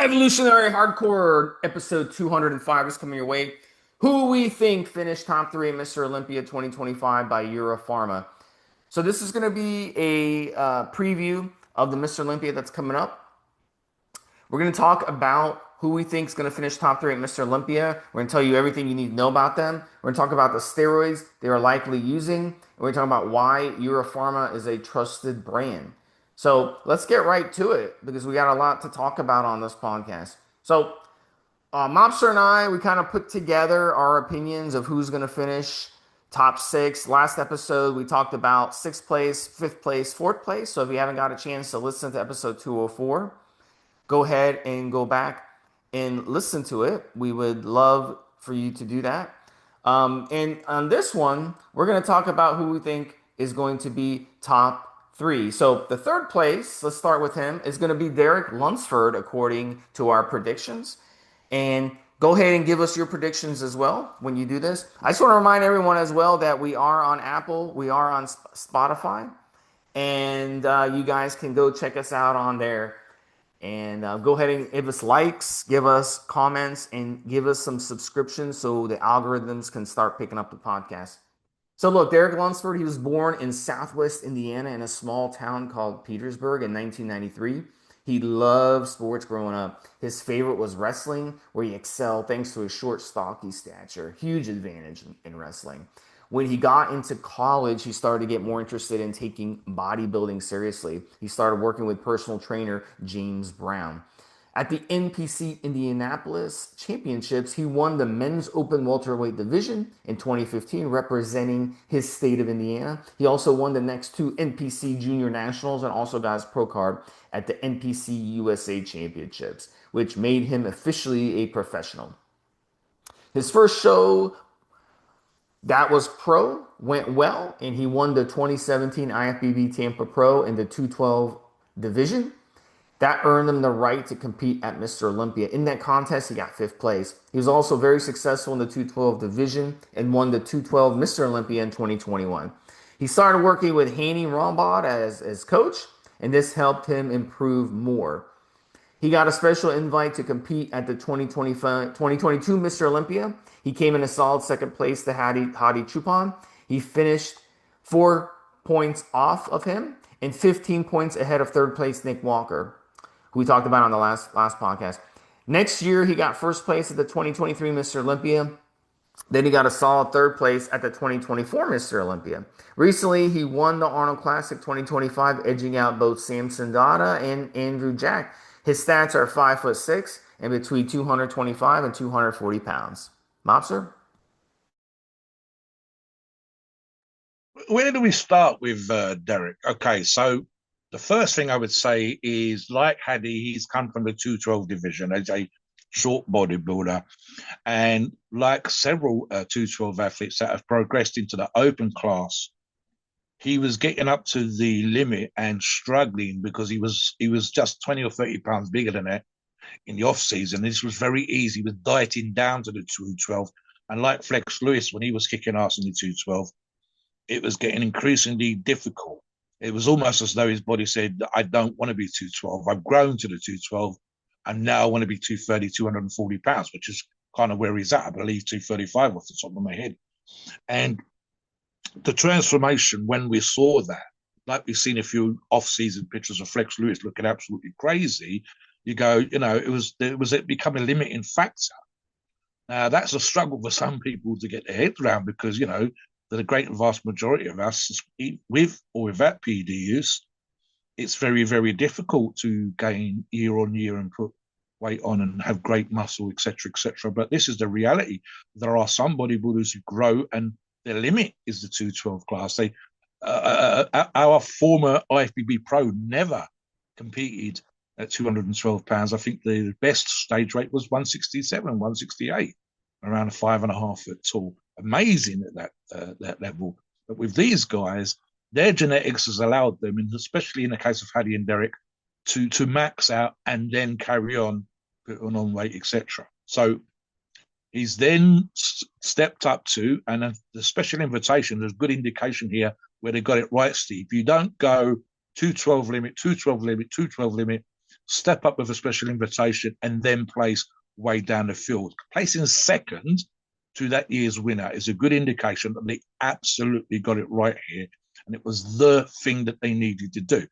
Evolutionary Hardcore episode 205 is coming your way. Who we think finished top three at Mr. Olympia 2025 by Euro Pharma. So this is going to be a preview of the Mr. Olympia that's coming up. We're going to talk about who we think is going to finish top three at Mr. Olympia. We're going to tell you everything you need to know about them. We're going to talk about the steroids they are likely using. And we're going to talk about why Euro Pharma is a trusted brand. So let's get right to it because we got a lot to talk about on this podcast. So Mobster and I, we kind of put together our opinions of who's going to finish top six. Last episode, we talked about sixth place, fifth place, fourth place. So if you haven't got a chance to listen to episode 204, go ahead and go back and listen to it. We would love for you to do that. And on this one, we're going to talk about who we think is going to be top three. So the third place, let's start with him, is going to be Derek Lunsford, according to our predictions. And go ahead and give us your predictions as well when you do this. I just want to remind everyone as well that we are on Apple, we are on Spotify, and you guys can go check us out on there. And go ahead and give us likes, give us comments, and give us some subscriptions so the algorithms can start picking up the podcast. So look, Derek Lunsford, he was born in Southwest Indiana in a small town called Petersburg in 1993. He loved sports growing up. His favorite was wrestling, where he excelled thanks to his short, stocky stature. Huge advantage in wrestling. When he got into college, he started to get more interested in taking bodybuilding seriously. He started working with personal trainer James Brown. At the NPC Indianapolis Championships, he won the men's open welterweight division in 2015, representing his state of Indiana. He also won the next two NPC Junior Nationals and also got his pro card at the NPC USA Championships, which made him officially a professional. His first show that was pro went well, and he won the 2017 IFBB Tampa Pro in the 212 division. That earned him the right to compete at Mr. Olympia. In that contest, he got fifth place. He was also very successful in the 212 division and won the 212 Mr. Olympia in 2021. He started working with Haney Rombod as coach, and this helped him improve more. He got a special invite to compete at the 2022 Mr. Olympia. He came in a solid second place to Hadi Choopan. He finished 4 points off of him and 15 points ahead of third place Nick Walker, who we talked about on the last podcast. Next year, he got first place at the 2023 Mr. Olympia. Then he got a solid third place at the 2024 Mr. Olympia. Recently, he won the Arnold Classic 2025, edging out both Samson Douda and Andrew Jack. His stats are 5'6" and between 225 and 240 pounds. Mobster? Where do we start with Derek? Okay, so the first thing I would say is, like Hadi, he's come from the 212 division as a short bodybuilder. And like several 212 athletes that have progressed into the open class, he was getting up to the limit and struggling because he was just 20 or 30 pounds bigger than that in the off season. This was very easy. He was dieting down to the 212. And like Flex Lewis, when he was kicking ass in the 212, it was getting increasingly difficult. It was almost as though his body said, I don't want to be 212. I've grown to the 212 and now I want to be 230, 240 pounds, which is kind of where he's at. I believe 235 off the top of my head. And the transformation, when we saw that, like we've seen a few off-season pictures of Flex Lewis looking absolutely crazy, you go, it was become a limiting factor. Now, that's a struggle for some people to get their heads around because, the great and vast majority of us, with or without PD use, it's very, very difficult to gain year on year and put weight on and have great muscle, etc., etc. But this is the reality. There are some bodybuilders who grow and their limit is the 212 class. Our former IFBB pro never competed at 212 pounds. I think the best stage weight was 167, 168, around a 5.5 foot tall. Amazing at that level. But with these guys, their genetics has allowed them, and especially in the case of Hadi and Derek, to max out and then carry on, put on weight, etc. So he's then stepped up to, and the special invitation, there's good indication here where they got it right, Steve. You don't go 212 limit, 212 limit, 212 limit, step up with a special invitation, and then place way down the field. Placing second to that year's winner is a good indication that they absolutely got it right here, and it was the thing that they needed to do.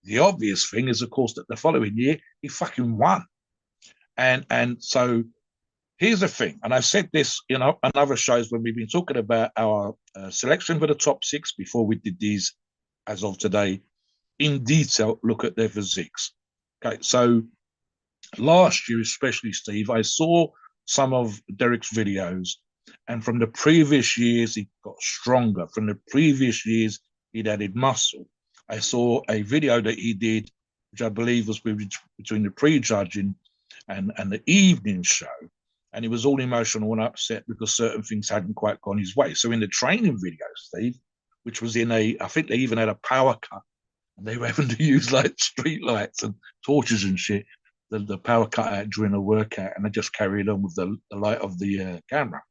The obvious thing is, of course, that the following year he fucking won, and so here's the thing, and I've said this on other shows when we've been talking about our selection for the top six before we did these as of today in detail. Look at their physiques. Okay, so last year, especially Steve, I saw some of Derek's videos, and from the previous years, he got stronger. From the previous years, he'd added muscle. I saw a video that he did, which I believe was between the pre-judging and the evening show, and he was all emotional and upset because certain things hadn't quite gone his way. So in the training video, Steve, which was I think they even had a power cut, and they were having to use like street lights and torches and shit, the power cut out during a workout, and they just carried on with the light of the camera.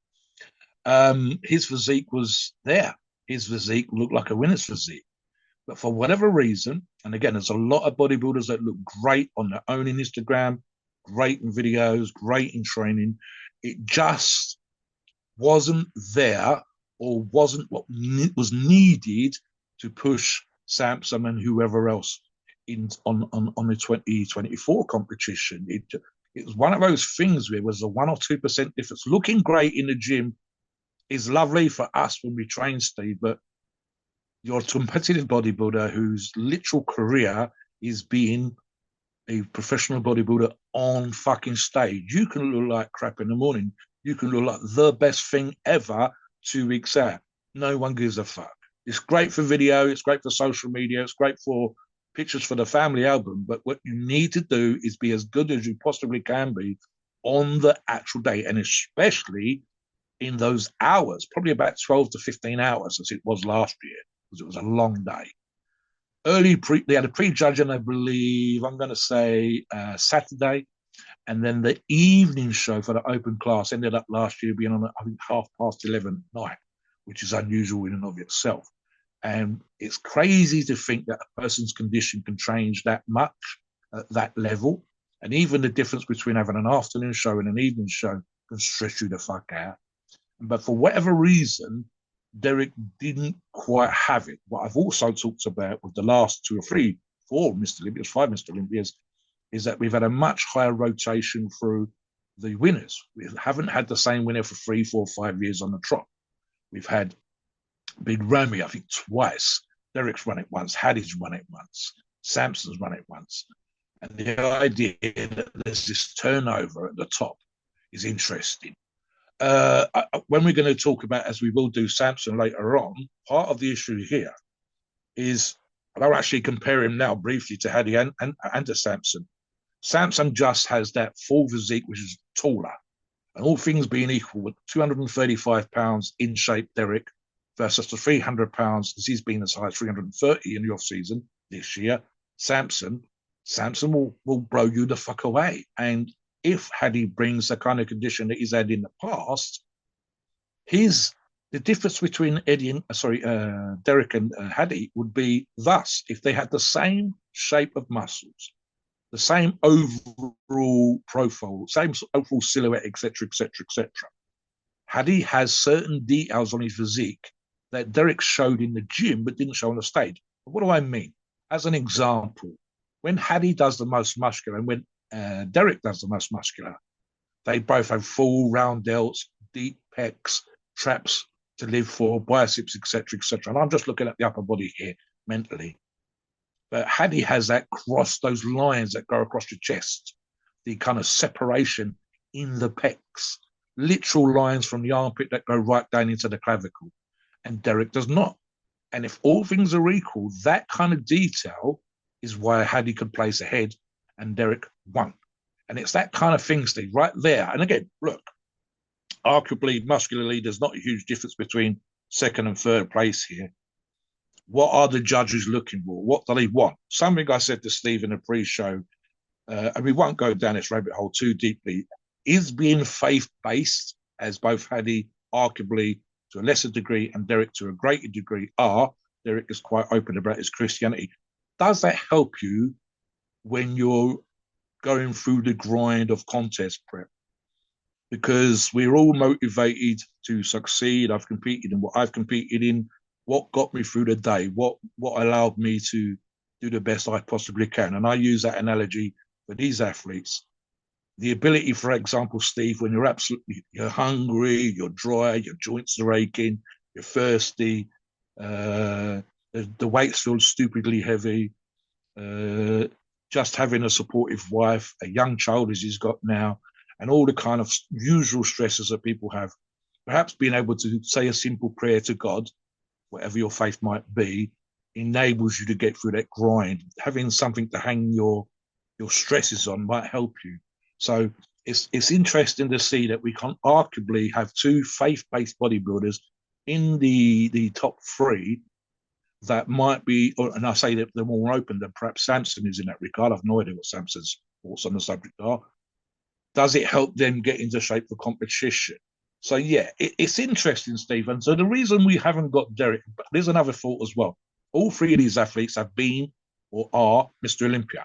His physique was there. His physique looked like a winner's physique. But for whatever reason, and again, there's a lot of bodybuilders that look great on their own in Instagram, great in videos, great in training. It just wasn't there, or wasn't what was needed to push Samson and whoever else on the 2024 competition. It was one of those things where it was a 1 or 2% difference. Looking great in the gym is lovely for us when we train, Steve, but you're a competitive bodybuilder whose literal career is being a professional bodybuilder on fucking stage. You can look like crap in the morning. You can look like the best thing ever 2 weeks out. No one gives a fuck. It's great for video. It's great for social media. It's great for pictures for the family album. But what you need to do is be as good as you possibly can be on the actual day, and especially in those hours, probably about 12 to 15 hours as it was last year, because it was a long day. They had a pre-judging, I believe, I'm going to say Saturday, and then the evening show for the open class ended up last year being on, I think, 11:30 at night, which is unusual in and of itself. And it's crazy to think that a person's condition can change that much at that level. And even the difference between having an afternoon show and an evening show can stress you the fuck out. But for whatever reason, Derek didn't quite have it. What I've also talked about with the last 2 or 3, 4 Mr. Olympias, 5 Mr. Olympias, is that we've had a much higher rotation through the winners. We haven't had the same winner for 3, 4, 5 years on the trot. We've had Big Ramy, I think, twice. Derek's run it once. Hadi's run it once. Samson's run it once. And the idea that there's this turnover at the top is interesting. When we're going to talk about, as we will do, Samson later on, part of the issue here is, and I'll actually compare him now briefly to Hadi and to Samson. Samson just has that full physique, which is taller. And all things being equal, with 235 pounds in shape, Derek, versus the 300 pounds, as he's been as high as 330 in the off season this year, Samson will blow you the fuck away. And if Hadi brings the kind of condition that he's had in the past, the difference between Derek and Hadi would be thus: if they had the same shape of muscles, the same overall profile, same overall silhouette, etc., etc., etc. Hadi has certain details on his physique that Derek showed in the gym but didn't show on the stage. But what do I mean? As an example, when Hadi does the most muscular and when Derek does the most muscular, they both have full round delts, deep pecs, traps to live for, biceps, etc., etc. And I'm just looking at the upper body here mentally. But Hadi has those lines that go across your chest, the kind of separation in the pecs, literal lines from the armpit that go right down into the clavicle. And Derek does not. And if all things are equal, that kind of detail is why Hadi could place ahead and Derek won. And it's that kind of thing, Steve, right there. And again, look, arguably, muscularly, there's not a huge difference between second and third place here. What are the judges looking for? What do they want? Something I said to Steve in the pre-show, and we won't go down this rabbit hole too deeply, is being faith-based, as both Hadi arguably to a lesser degree and Derek to a greater degree are. Derek is quite open about his Christianity. Does that help you when you're going through the grind of contest prep, because we're all motivated to succeed. I've competed in what I've competed in, what got me through the day, what allowed me to do the best I possibly can. And I use that analogy for these athletes. The ability, for example, Steve, when you're hungry, you're dry, your joints are aching, you're thirsty, the weights feel stupidly heavy, just having a supportive wife, a young child as he's got now, and all the kind of usual stresses that people have. Perhaps being able to say a simple prayer to God, whatever your faith might be, enables you to get through that grind. Having something to hang your stresses on might help you. So it's interesting to see that we can arguably have two faith-based bodybuilders in the top three that might be, and I say that they're more open than perhaps Samson is in that regard. I've no idea what Samson's thoughts on the subject are. Does it help them get into shape for competition? So yeah, it's interesting, Stephen. So the reason we haven't got Derek, but there's another thought as well. All three of these athletes have been or are Mr. Olympia.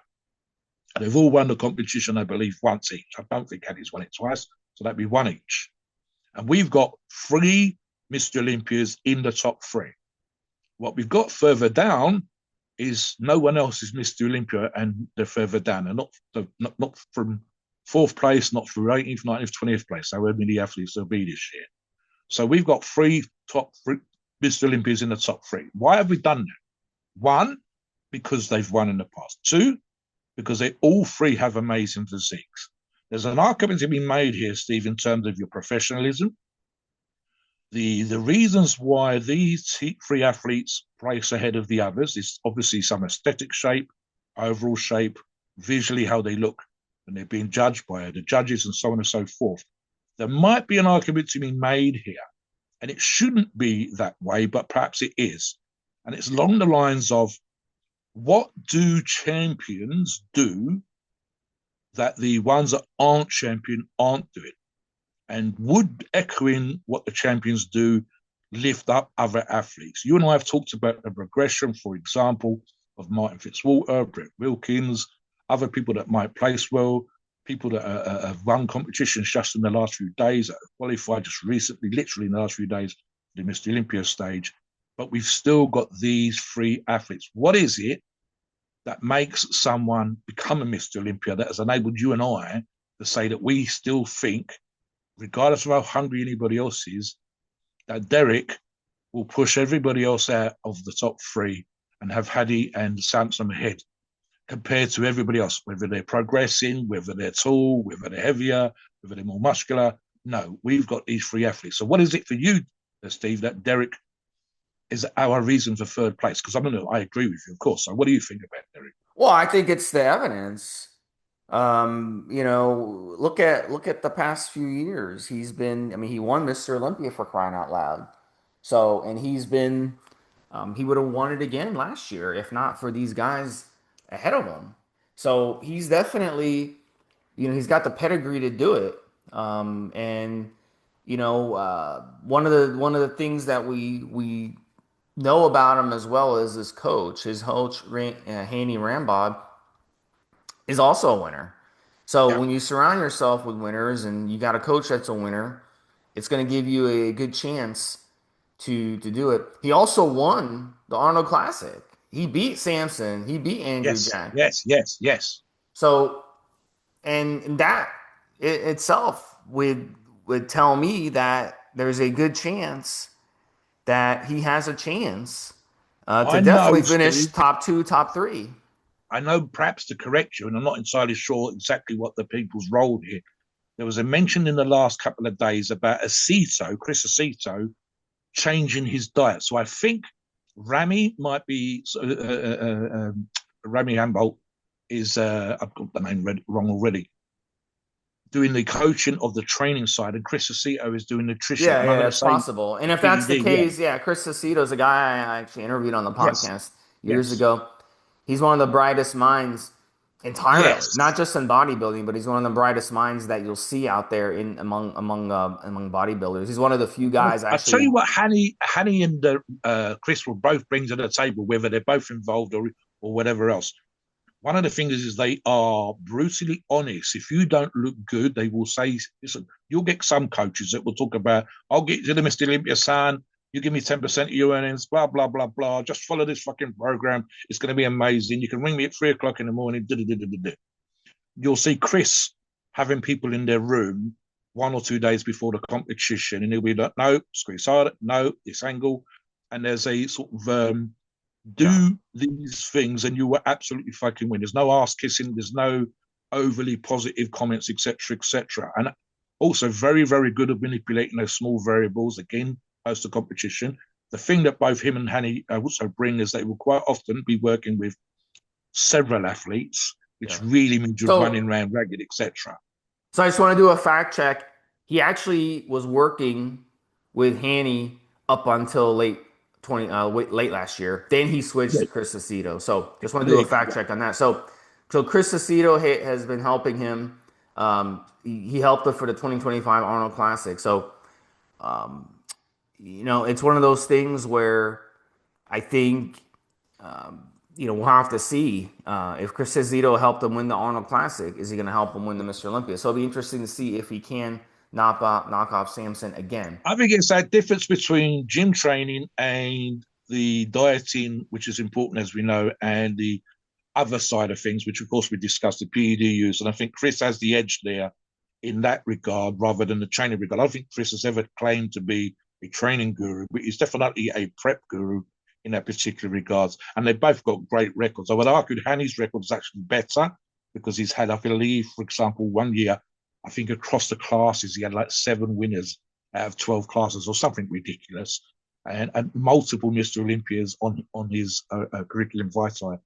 They've all won the competition, I believe, once each. I don't think Hadi's won it twice, so that'd be one each. And we've got three Mr. Olympias in the top three. What we've got further down is no one else is Mr. Olympia, and they're further down. And not from fourth place, not through 18th, 19th, 20th place. However many athletes there'll be this year. So we've got three Mr. Olympias in the top three. Why have we done that? One, because they've won in the past. Two, because they all three have amazing physiques. There's an argument to be made here, Steve, in terms of your professionalism. The reasons why these three athletes place ahead of the others is obviously some aesthetic shape, overall shape, visually how they look, and they're being judged by the judges and so on and so forth. There might be an argument to be made here, and it shouldn't be that way, but perhaps it is. And it's along the lines of, what do champions do that the ones that aren't champion aren't doing? And would echoing what the champions do lift up other athletes? You and I have talked about the progression, for example, of Martin Fitzwater, Brett Wilkins, other people that might place well, people that have won competitions just in the last few days, that have qualified just recently, literally in the last few days, the Mr. Olympia stage. But we've still got these three athletes. What is it that makes someone become a Mr. Olympia that has enabled you and I to say that we still think, regardless of how hungry anybody else is, that Derek will push everybody else out of the top three and have Hadi and Samson ahead compared to everybody else, whether they're progressing, whether they're tall, whether they're heavier, whether they're more muscular? No, we've got these three athletes. So what is it for you, Steve, that Derek is our reason for third place? Because I agree with you, of course. So what do you think about Derek? Well, I think it's the evidence. Look at the past few years. I mean, he won Mr. Olympia, for crying out loud. So, and he would have won it again last year if not for these guys ahead of him. So he's definitely, he's got the pedigree to do it. And one of the things that we know about him as well as his coach, Haney Rambaud, is also a winner. So Yeah. when you surround yourself with winners and you got a coach that's a winner, it's going to give you a good chance to do it. He also won the Arnold Classic. He beat Samson. He beat Andrew Yes, Jack. yes. So, and that itself would tell me that there's a good chance that he has a chance to I know, definitely finish Steve. top two, top three. I know, perhaps to correct you, and I'm not entirely sure exactly what the people's role here. There was a mention in the last couple of days about Chris Aceto, changing his diet. So I think Rami might be, Rami Hambolt is, I've got the name wrong already, doing the coaching of the training side, and Chris Aceto is doing nutrition. Yeah, And I'm yeah, going to that's say possible. And if that's the PED, yeah. case, yeah, Chris Aceto is a guy I actually interviewed on the Yes, podcast years yes, ago. He's one of the brightest minds entirely, not yes. just in bodybuilding, but he's one of the brightest minds that you'll see out there in among bodybuilders. He's one of the few guys I tell you actually. what, Hanny and Chris will both bring to the table, whether they're both involved or whatever else. one of the things is they are brutally honest. If you don't look good, they will say, listen, you'll get some coaches that will talk about, I'll get you to the Mr. Olympia, son. You give me 10% of your earnings, blah, blah, blah, blah. Just follow this fucking program. It's going to be amazing. You can ring me at 3 o'clock in the morning. You'll see Chris having people in their room 1 or 2 days before the competition, and he'll be like, no, squeeze hard, no, this angle. And there's a sort of Yeah. do these things and you will absolutely fucking win. There's no ass kissing, there's no overly positive comments, etc., etc. And also very, very good at manipulating those small variables again post the competition. The thing that both him and Hani also bring is they will quite often be working with several athletes, which Yeah. really means you're running So around ragged, etc. So I just want to do a fact check. He actually was working with Hanny up until late last year. Then he switched Yeah, to Chris Aceto. So just want to do there a you go. fact check on that. So Chris Aceto has been helping him. He helped him for the 2025 Arnold Classic. So it's one of those things where I think we'll have to see if Chris Zito helped him win the Arnold Classic. Is he going to help him win the Mr. Olympia? So it'll be interesting to see if he can knock off Samson again. I think it's that difference between gym training and the dieting, which is important as we know, and the other side of things, which of course we discussed, the PED use. And I think Chris has the edge there in that regard rather than the training regard. I don't think Chris has ever claimed to be a training guru, but he's definitely a prep guru in that particular regards. And they both got great records. I would argue Hani's record is actually better because he's had, I believe, for example, 1 year, I think across the classes, he had like 7 winners out of 12 classes or something ridiculous. And multiple Mr. Olympias on his curriculum vitae.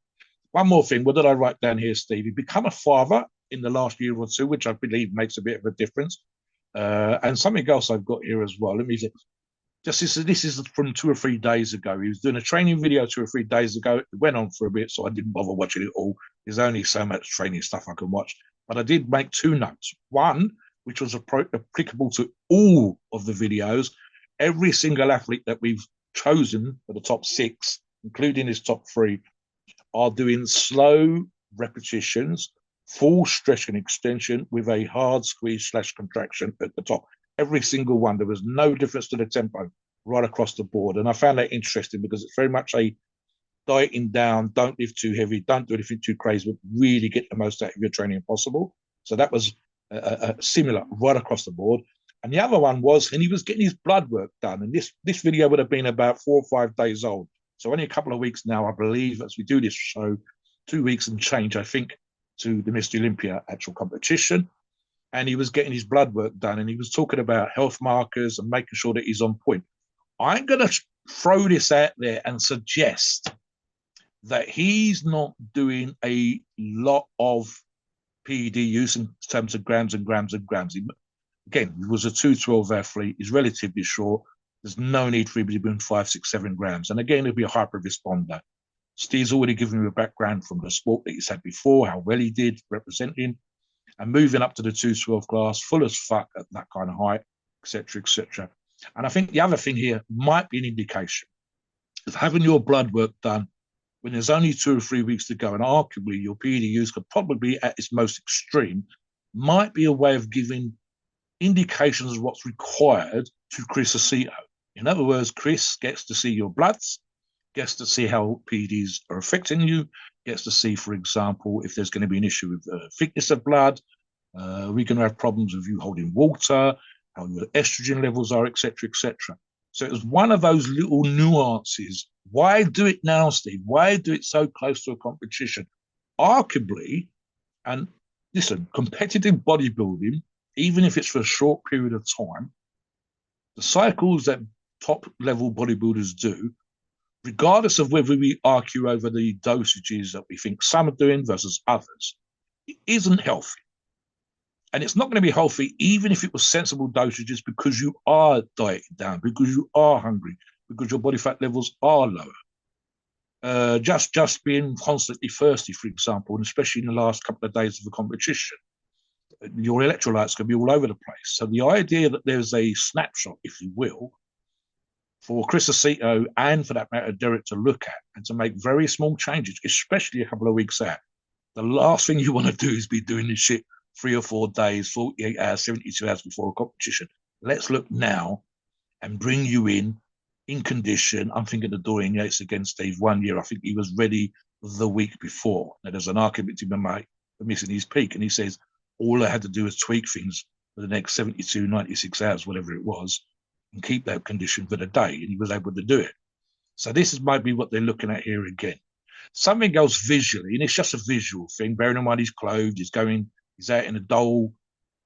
One more thing, what did I write down here, Steve? He become a father in the last year or two, which I believe makes a bit of a difference. And something else I've got here as well. Let me see. This is from 2 or 3 days ago. He was doing a training video 2 or 3 days ago. It went on for a bit, so I didn't bother watching it all. There's only so much training stuff I can watch. But I did make 2 notes. One, which was applicable to all of the videos. Every single athlete that we've chosen for the top 6, including his top 3, are doing slow repetitions, full stretch and extension with a hard squeeze / contraction at the top. Every single one. There was no difference to the tempo right across the board. And I found that interesting because it's very much a dieting down, don't lift too heavy, don't do anything too crazy, but really get the most out of your training possible. So that was similar right across the board. And the other one was, and he was getting his blood work done. And this video would have been about 4 or 5 days old. So only a couple of weeks now, I believe, as we do this show, 2 weeks and change, I think, to the Mr. Olympia actual competition. And he was getting his blood work done. And he was talking about health markers and making sure that he's on point. I'm going to throw this out there and suggest that he's not doing a lot of PED use in terms of grams and grams and grams. Again, he was a 212 athlete. He's relatively short. There's no need for him to be doing 5, 6, 7 grams. And again, he'll be a hyper responder. Steve's already given you a background from the sport that he's had before, how well he did representing, and moving up to the 212 class, full as fuck at that kind of height, etc., etc. And I think the other thing here might be an indication of having your blood work done when there's only 2 or 3 weeks to go, and arguably your PED use could probably be at its most extreme, might be a way of giving indications of what's required to Chris Aceto. In other words, Chris gets to see your bloods, gets to see how PEDs are affecting you, gets to see, for example, if there's going to be an issue with thickness of blood. We're going to have problems with you holding water, how your estrogen levels are, etc., etc. So it was one of those little nuances. Why do it now, Steve? Why do it so close to a competition? Arguably, and listen, competitive bodybuilding, even if it's for a short period of time, the cycles that top level bodybuilders do, regardless of whether we argue over the dosages that we think some are doing versus others, it isn't healthy. And it's not going to be healthy even if it was sensible dosages because you are dieting down, because you are hungry, because your body fat levels are lower. Just being constantly thirsty, for example, and especially in the last couple of days of the competition, your electrolytes can be all over the place. So the idea that there's a snapshot, if you will, for Chris Aceto and for that matter, Derek to look at and to make very small changes, especially a couple of weeks out, The last thing you want to do is be doing this shit 3 or 4 days, 48 hours, 72 hours before a competition. Let's look now and bring you in condition. I'm thinking of Dorian Yates against Steve 1 year. I think he was ready the week before. Now, there's an argument to be made for missing his peak. And he says, all I had to do was tweak things for the next 72, 96 hours, whatever it was, and keep that condition for the day. And he was able to do it. So this is maybe what they're looking at here again. Something else visually, and it's just a visual thing, bearing in mind he's clothed, he's out in a dull,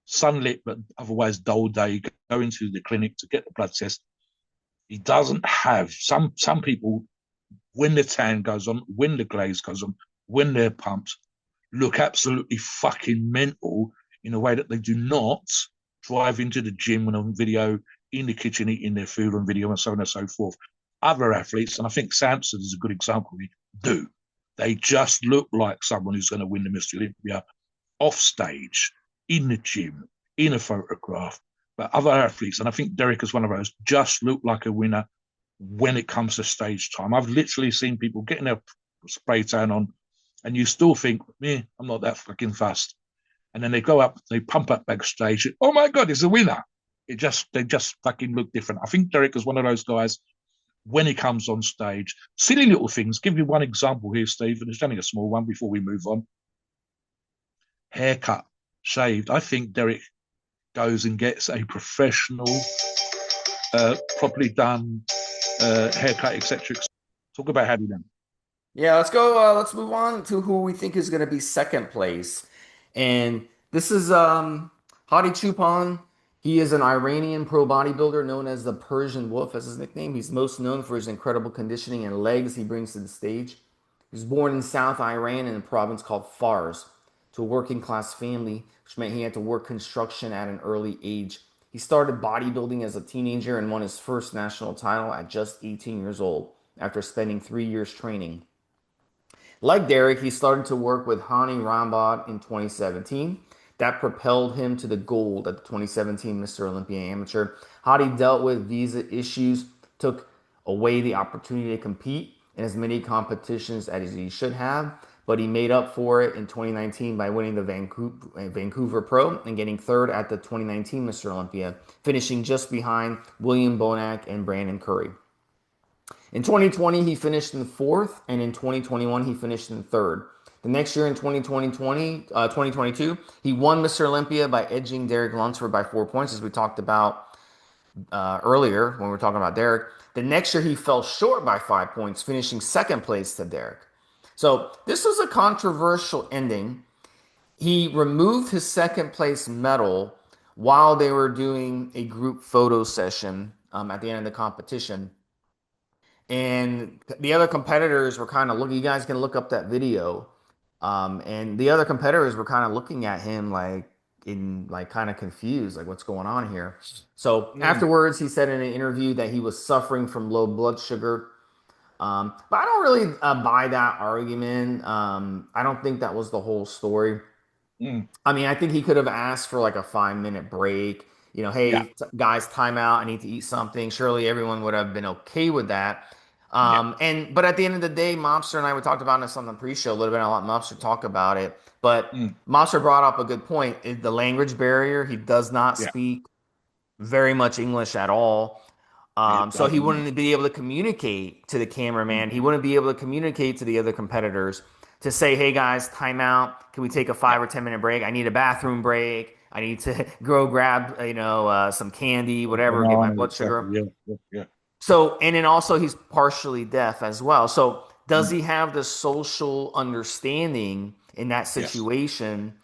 sunlit but otherwise dull day, going to the clinic to get the blood test. He doesn't have some people, when the tan goes on, when the glaze goes on, when they're pumped, look absolutely fucking mental in a way that they do not drive into the gym when on video, in the kitchen eating their food on video, and so on and so forth. Other athletes, and I think Samson is a good example, do. They just look like someone who's going to win the Mr Olympia off stage, in the gym, in a photograph. But other athletes, and I think Derek is one of those, just look like a winner when it comes to stage time. I've literally seen people getting their spray tan on, and you still think, I'm not that fucking fast. And then they go up, they pump up backstage. Oh my God, it's a winner. They just fucking look different. I think Derek is one of those guys when he comes on stage. Silly little things. Give you one example here, Steve, and it's only a small one before we move on. Haircut, shaved. I think Derek goes and gets a professional, properly done haircut, etc. Talk about Hadi then. Yeah, let's go. Let's move on to who we think is going to be second place. And this is Hadi Choopan. He is an Iranian pro bodybuilder known as the Persian Wolf, as his nickname. He's most known for his incredible conditioning and legs he brings to the stage. He was born in South Iran in a province called Fars to a working class family, which meant he had to work construction at an early age. He started bodybuilding as a teenager and won his first national title at just 18 years old after spending 3 years training. Like Derek, he started to work with Hani Rambod in 2017. That propelled him to the gold at the 2017 Mr. Olympia Amateur. Hadi dealt with visa issues, took away the opportunity to compete in as many competitions as he should have, but he made up for it in 2019 by winning the Vancouver Pro and getting third at the 2019 Mr. Olympia, finishing just behind William Bonac and Brandon Curry. In 2020, he finished in fourth, and in 2021, he finished in third. The next year in 2022, he won Mr. Olympia by edging Derek Lunsford by 4 points, as we talked about earlier when we were talking about Derek. The next year, he fell short by 5 points, finishing second place to Derek. So this was a controversial ending. He removed his second place medal while they were doing a group photo session at the end of the competition. And the other competitors were kind of looking, you guys can look up that video. And the other competitors were kind of looking at him like kind of confused, like what's going on here. So afterwards, he said in an interview that he was suffering from low blood sugar. But I don't really buy that argument. I don't think that was the whole story. I mean, I think he could have asked for like a 5 minute break. You know, hey, guys, time out. I need to eat something. Surely everyone would have been okay with that. But at the end of the day, Mobster and I, we talked about this on the pre-show a little bit. I'll let Mobster talk about it. But Mobster brought up a good point. The language barrier. He does not speak very much English at all. So he wouldn't be able to communicate to the cameraman. He wouldn't be able to communicate to the other competitors to say, hey guys, time out. Can we take a 5 or 10 minute break? I need a bathroom break. I need to go grab, some candy, whatever, get my blood sugar. So, and then also he's partially deaf as well. So does he have the social understanding in that situation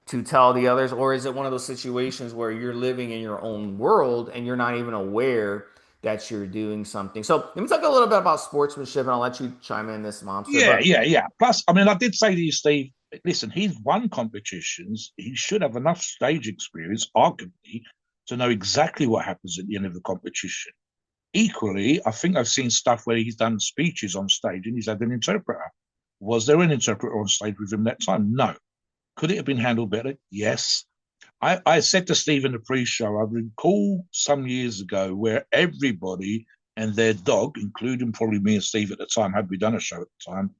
to tell the others? Or is it one of those situations where you're living in your own world and you're not even aware that you're doing something? So let me talk a little bit about sportsmanship, and I'll let you chime in this, Monster. Yeah. Plus, I mean, I did say to you, Steve, listen, he's won competitions. He should have enough stage experience, arguably, to know exactly what happens at the end of the competition. Equally, I think I've seen stuff where he's done speeches on stage and he's had an interpreter. Was there an interpreter on stage with him that time? No. Could it have been handled better? Yes. I said to Steve in the pre-show, I recall some years ago where everybody and their dog, including probably me and Steve at the time, had we done a show at the time,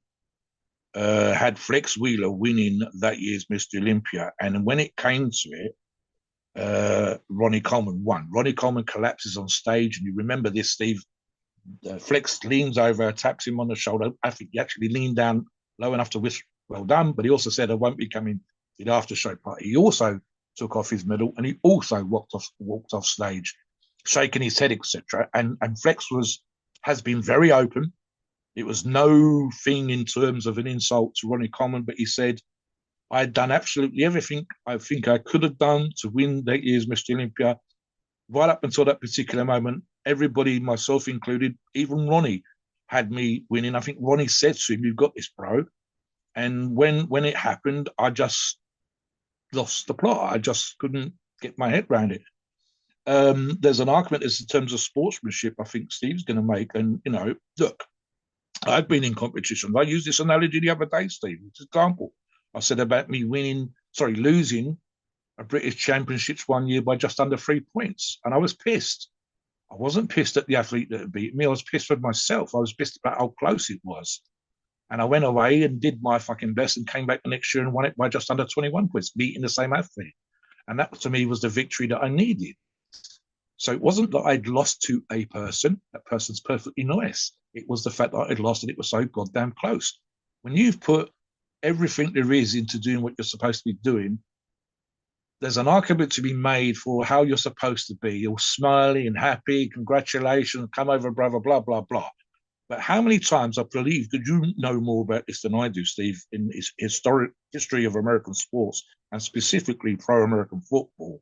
had Flex Wheeler winning that year's Mr Olympia, and when it came to it, Ronnie Coleman won. Ronnie Coleman collapses on stage, and you remember this, Steve. Flex leans over, taps him on the shoulder. I think he actually leaned down low enough to whisper, "Well done," but he also said, "I won't be coming to the after show party." He also took off his medal, and he also walked off stage, shaking his head, etc. And Flex has been very open. It was no thing in terms of an insult to Ronnie Coleman, but he said, "I'd done absolutely everything I think I could have done to win that year's Mr. Olympia. Right up until that particular moment, everybody, myself included, even Ronnie, had me winning. I think Ronnie said to him, 'You've got this, bro.' And when it happened, I just lost the plot. I just couldn't get my head around it. There's an argument as in terms of sportsmanship I think Steve's going to make. And, look, I've been in competitions. I used this analogy the other day, Steve. It's an example. I said about me losing a British Championships one year by just under 3 points. And I was pissed. I wasn't pissed at the athlete that beat me. I was pissed with myself. I was pissed about how close it was. And I went away and did my fucking best and came back the next year and won it by just under 21 points, beating the same athlete. And that, to me, was the victory that I needed. So it wasn't that I'd lost to a person. That person's perfectly nice. It was the fact that I'd lost and it was so goddamn close. When you've put everything there is into doing what you're supposed to be doing, there's an argument to be made for how you're supposed to be. You're smiling and happy, congratulations, come over, brother, blah, blah, blah. But how many times, I believe, that you know more about this than I do, Steve, in his historic history of American sports and specifically pro-American football.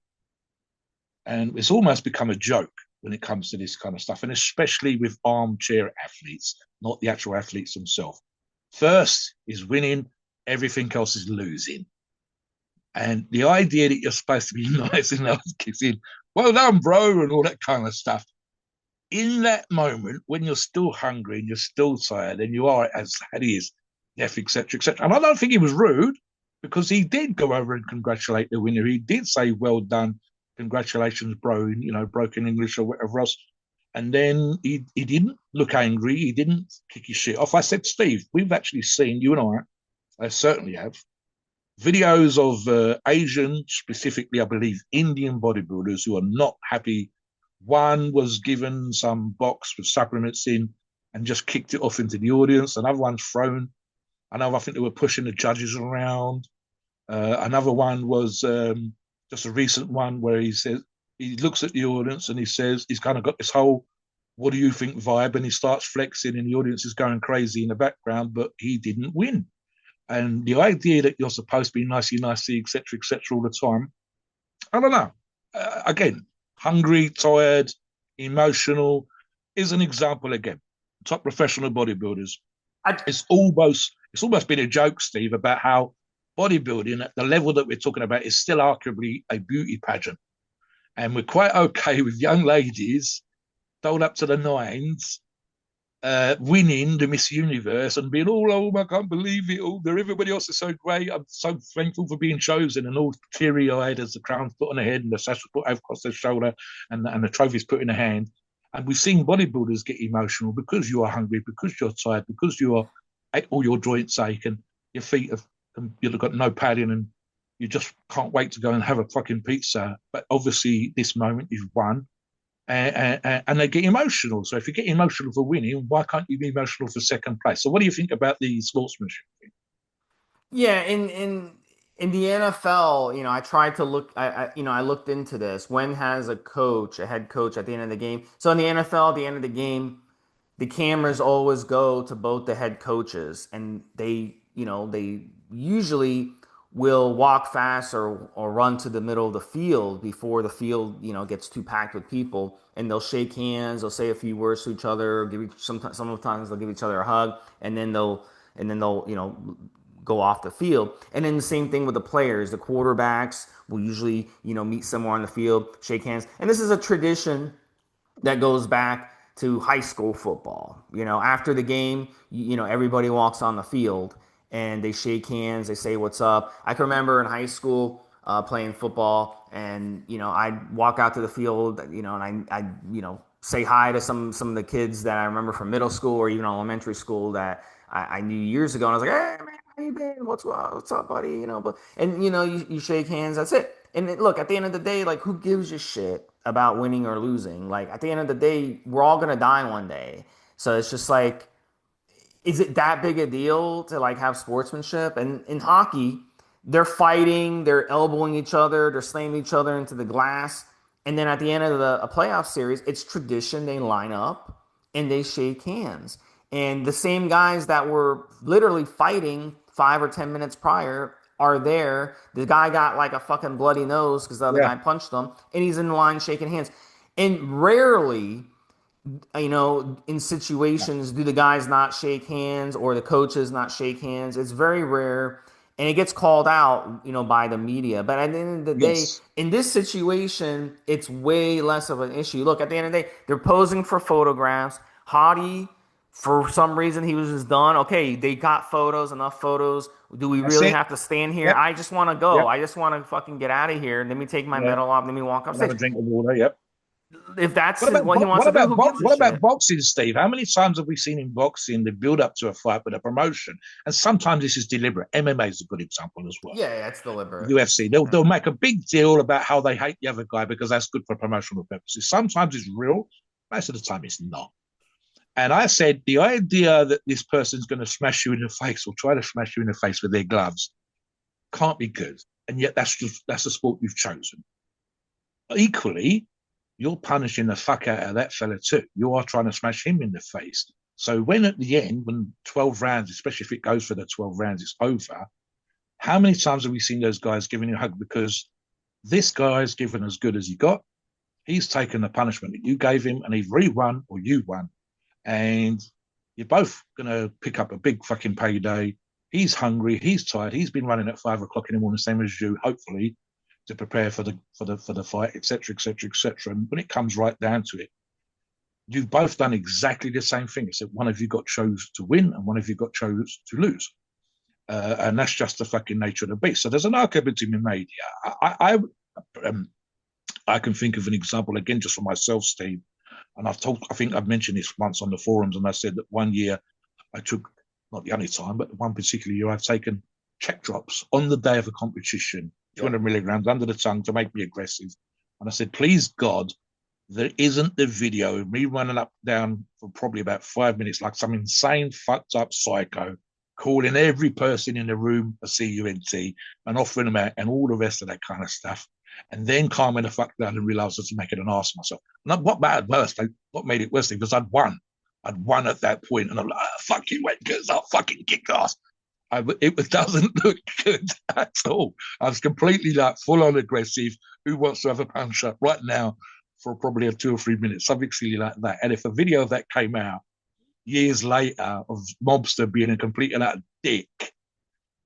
And it's almost become a joke when it comes to this kind of stuff, and especially with armchair athletes, not the actual athletes themselves. First is winning, everything else is losing. And the idea that you're supposed to be nice and nice kissing, well done, bro, and all that kind of stuff. In that moment, when you're still hungry and you're still tired, and you are, as Hadi is, deaf, etc., etc. And I don't think he was rude, because he did go over and congratulate the winner. He did say, "Well done, congratulations, bro," broken English or whatever else. And then he didn't look angry. He didn't kick his shit off. I said, "Steve, we've actually seen, you and I certainly have, videos of Asian, specifically, I believe, Indian bodybuilders who are not happy. One was given some box with supplements in and just kicked it off into the audience. Another one's thrown. I think they were pushing the judges around. Another one was just a recent one where he looks at the audience and he says, he's kind of got this whole, "What do you think?" vibe, and he starts flexing and the audience is going crazy in the background, but he didn't win. And the idea that you're supposed to be nicey, etc., etc., all the time, I don't know. Again, hungry, tired, emotional is an example again. Top professional bodybuilders. I, It's almost been a joke, Steve, about how bodybuilding at the level that we're talking about is still arguably a beauty pageant. And we're quite okay with young ladies dolled up to the nines, winning the Miss Universe and being all, "Oh, I can't believe it. Oh, everybody else is so great. I'm so thankful for being chosen," and all teary-eyed as the crown's put on the head and the sash put across their shoulder and the trophy's put in the hand. And we've seen bodybuilders get emotional because you are hungry, because you're tired, because all your joints ache and your feet you've got no padding and you just can't wait to go and have a fucking pizza. But obviously, this moment you've won. And they get emotional. So if you get emotional for winning, why can't you be emotional for second place? So what do you think about the sportsmanship thing? yeah, in the NFL, I tried to look. I looked into this. When has a head coach, at the end of the game? So in the NFL, at the end of the game, the cameras always go to both the head coaches, and they usually will walk fast or run to the middle of the field before the field, gets too packed with people, and they'll shake hands, they'll say a few words to each other, sometimes they'll give each other a hug, and then they'll go off the field. And then the same thing with the players. The quarterbacks will usually, meet somewhere on the field, shake hands. And this is a tradition that goes back to high school football. After the game, everybody walks on the field and they shake hands, they say what's up. I can remember in high school playing football, and I'd walk out to the field, and I say hi to some of the kids that I remember from middle school or even elementary school that I knew years ago, and I was like, "Hey man, how you been? What's up, buddy?" But you shake hands. That's it. And look, at the end of the day, like, who gives a shit about winning or losing? Like, at the end of the day, we're all gonna die one day. So it's just like, is it that big a deal to like have sportsmanship? And in hockey, they're fighting, they're elbowing each other, they're slamming each other into the glass. And then at the end of a playoff series, it's tradition. They line up and they shake hands. And the same guys that were literally fighting 5 or 10 minutes prior are there. The guy got like a fucking bloody nose because the other Yeah, guy punched him, and he's in the line shaking hands. And rarely, in situations, do the guys not shake hands or the coaches not shake hands? It's very rare, and it gets called out, by the media. But at the end of the day, yes. in this situation, it's way less of an issue. Look, at the end of the day, they're posing for photographs. Hadi, for some reason, he was just done. Okay, they got photos, enough photos. Do we That's really it. have to stand here? Yep, I just want to go. yep, I just want to fucking get out of here. Let me take my yeah. medal off. Let me walk off And have stage. a drink of water. Yep. If that's what he wants What to do, about who gives a what about shit? boxing, Steve? How many times have we seen in boxing the build up to a fight with a promotion? And sometimes this is deliberate. MMA is a good example as well. Yeah, it's deliberate. UFC, they'll make a big deal about how they hate the other guy because that's good for promotional purposes. Sometimes it's real, most of the time it's not. And I said the idea that this person's going to smash you in the face or try to smash you in the face with their gloves can't be good. And yet that's the sport you've chosen. Equally, you're punishing the fuck out of that fella too. You are trying to smash him in the face. So when at the end, when 12 rounds, especially if it goes for the 12 rounds, it's over, how many times have we seen those guys giving you a hug? Because this guy's given as good as he got. He's taken the punishment that you gave him and he re-won or you won. And you're both going to pick up a big fucking payday. He's hungry. He's tired. He's been running at 5 o'clock in the morning, same as you, hopefully, to prepare for the fight, etc., etc., etc. And when it comes right down to it, you've both done exactly the same thing, except one of you got chose to win and one of you got chose to lose. And that's just the fucking nature of the beast. So there's an argument to be made here. I can think of an example again just for myself, Steve. And I think I've mentioned this once on the forums, and I said that one year I took, not the only time, but one particular year I've taken check drops on the day of a competition, Yep. 200 milligrams under the tongue to make me aggressive. And I said, please God, there isn't the video of me running up down for probably about 5 minutes like some insane fucked up psycho, calling every person in the room a CUNT and offering them out and all the rest of that kind of stuff. And then calming the fuck down and realize I was making an ass of myself. And what made it worse because I'd won. I'd won at that point, and I'm like, fuck you, wankers, I'll fucking kick ass. It doesn't look good at all. I was completely like full on aggressive. Who wants to have a punch up right now for probably a 2 or 3 minutes, something silly like that. And if a video of that came out years later of Mobster being a complete and utter dick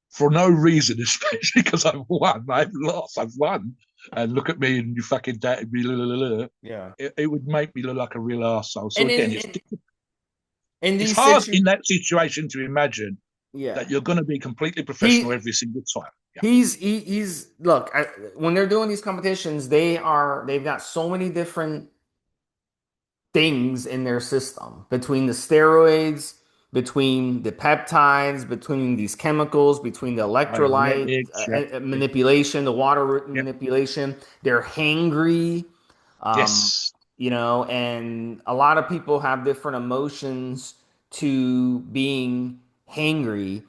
for no reason, especially because I've won, I've lost, I've won, and look at me and you fucking dated me, Yeah. it would make me look like a real arsehole. So And again, in it's these hard situ in that situation to imagine yeah. that you're going to be completely professional He every single time. Yeah, he's look, when they're doing these competitions, they've got so many different things in their system between the steroids, between the peptides, between these chemicals, between the electrolyte diuretics. Yeah, manipulation, the water yeah, manipulation. They're hangry, um, yes. and a lot of people have different emotions to being hangry.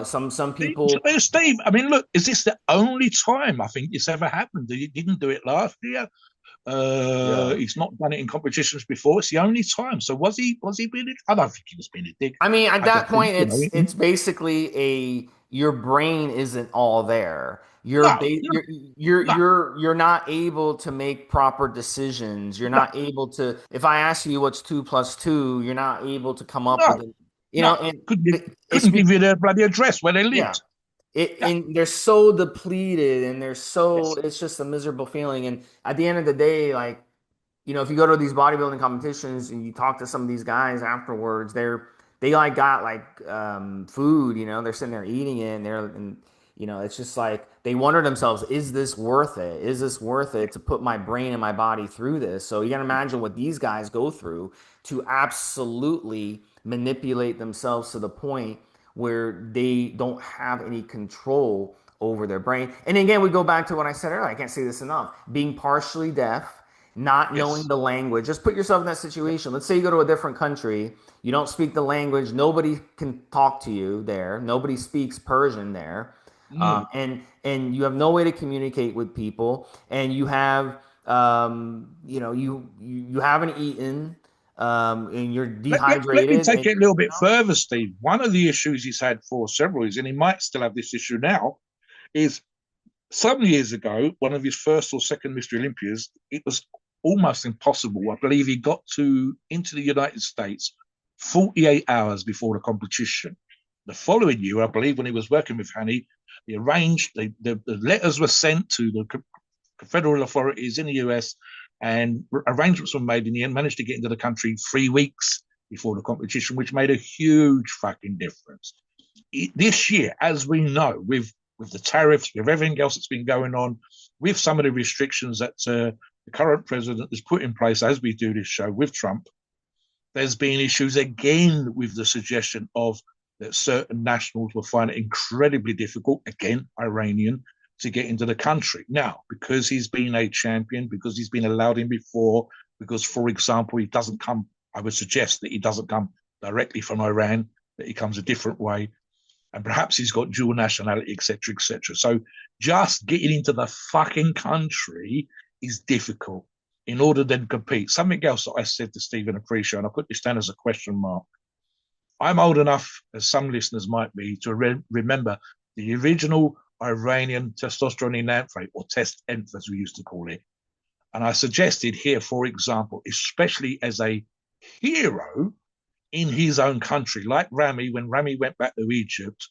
Some people, Steve, I mean, look, is this the only time I think this ever happened? He didn't do it last year. yeah. He's not done it in competitions before. It's the only time. So was he being? I don't think he was being a dick. I mean, at I that just think point, it's basically your brain isn't all there. no, no, no, You're not able to make proper decisions. You're no, not able to. If I ask you what's 2 plus 2, you're not able to come up with no, it. no. And it's Couldn't give you the bloody address where they yeah. lived. Yeah, And they're so depleted, and yes, it's just a miserable feeling. And at the end of the day, like, if you go to these bodybuilding competitions and you talk to some of these guys afterwards, they like got like food, they're sitting there eating it, and It's just like they wonder themselves, is this worth it? Is this worth it to put my brain and my body through this? So you got to imagine what these guys go through to absolutely manipulate themselves to the point where they don't have any control over their brain. And again, we go back to what I said earlier. I can't say this enough. Being partially deaf, not knowing Yes. the language. Just put yourself in that situation. Let's say you go to a different country, you don't speak the language, nobody can talk to you there, nobody speaks Persian there, Mm. and you have no way to communicate with people, and you have you haven't eaten, and you're Let me dehydrated, take and it a little bit further, Steve. One of the issues he's had for several years, and he might still have this issue now, is some years ago, one of his first or second Mr. Olympias, it was almost impossible. I believe he got into the United States 48 hours before the competition. The following year, I believe, when he was working with Hani, he arranged, the letters were sent to the federal authorities in the US, and arrangements were made in the end, managed to get into the country 3 weeks before the competition, which made a huge fucking difference. This year, as we know, with the tariffs, with everything else that's been going on, with some of the restrictions that the current president has put in place as we do this show with Trump, there's been issues again with the suggestion of that certain nationals will find it incredibly difficult, again, Iranian, to get into the country. Now, because he's been a champion, because he's been allowed in before, because, for example, he doesn't come, I would suggest that he doesn't come directly from Iran, that he comes a different way, and perhaps he's got dual nationality, etc., etc. So just getting into the fucking country is difficult in order to then compete. Something else that I said to Stephen Appreciate, and I put this down as a question mark. I'm old enough, as some listeners might be, to remember the original Iranian testosterone enanthate, or test enth, as we used to call it. And I suggested here, for example, especially as a hero in his own country, like Rami, when Rami went back to Egypt,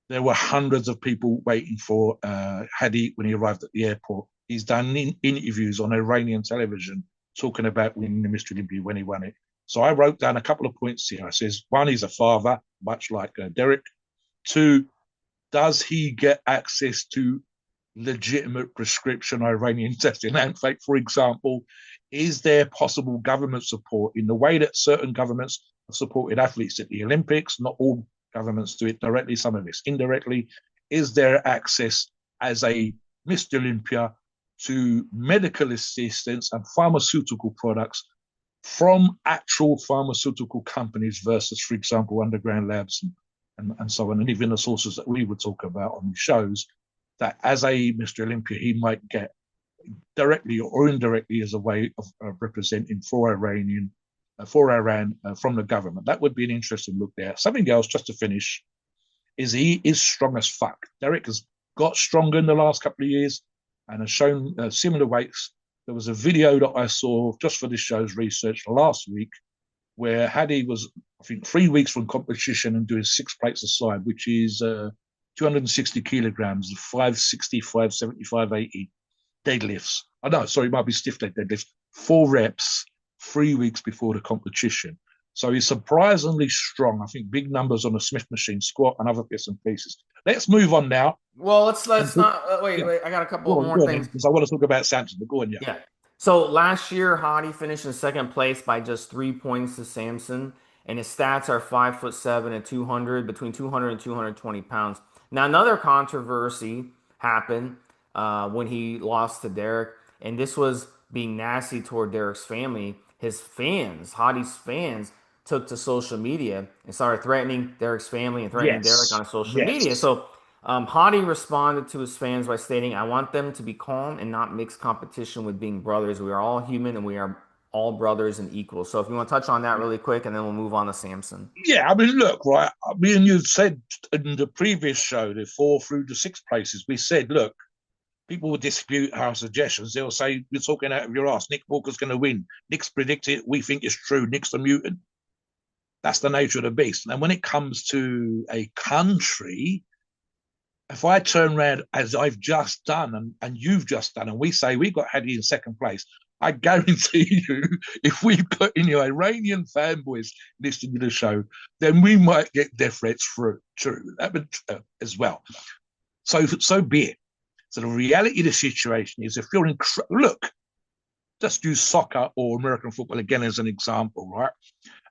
there were hundreds of people waiting for Hadi when he arrived at the airport. He's done interviews on Iranian television talking about winning the Mr. Olympia when he won it. So I wrote down a couple of points here. I says, one, he's a father, much like Derek. Two, does he get access to legitimate prescription Iranian testing? And in fact, for example, is there possible government support in the way that certain governments have supported athletes at the Olympics? Not all governments do it directly, some of it's indirectly. Is there access as a Mr. Olympia to medical assistance and pharmaceutical products from actual pharmaceutical companies versus, for example, underground labs and so on, and even the sources that we would talk about on the shows, that as a Mr. Olympia, he might get directly or indirectly as a way of representing for Iran from the government. That would be an interesting look there. Something else, just to finish, is he is strong as fuck. Derek has got stronger in the last couple of years and has shown similar weights. There was a video that I saw just for this show's research last week where Hadi was, I think, 3 weeks from competition and doing 6 plates aside, which is 260 kilograms, 560, 570, 580 deadlifts. I know, sorry, it might be stiff leg deadlifts, 4 reps, 3 weeks before the competition. So he's surprisingly strong. I think big numbers on the Smith machine, squat, and other bits and pieces. Let's move on now. well, let's not wait. I got a couple more Go on, things. because I want to talk about Samson, but go on, yeah. Yeah. So last year, Hadi finished in second place by just 3 points to Samson, and his stats are 5'7" and 200, between 200 and 220 pounds. Now, another controversy happened when he lost to Derek, and this was being nasty toward Derek's family. His fans, Hadi's fans, took to social media and started threatening Derek's family and threatening Derek Yes, on social media. yes. So Hadi responded to his fans by stating, I want them to be calm and not mix competition with being brothers. We are all human and we are all brothers and equals. So if you want to touch on that really quick, and then we'll move on to Samson. Yeah, I mean, look, right. Me and you said in the previous show, the 4 through the 6 places, we said, look, people will dispute our suggestions. They'll say, you're talking out of your ass. Nick Walker's going to win. Nick's predicted. We think it's true. Nick's a mutant. That's the nature of the beast. And when it comes to a country, if I turn around as I've just done and you've just done, and we say we've got Hadi in second place, I guarantee you, if we put any Iranian fanboys listening to the show, then we might get death threats through. True, that would as well. So be it. So the reality of the situation is if you're look, just use soccer or American football again as an example, right?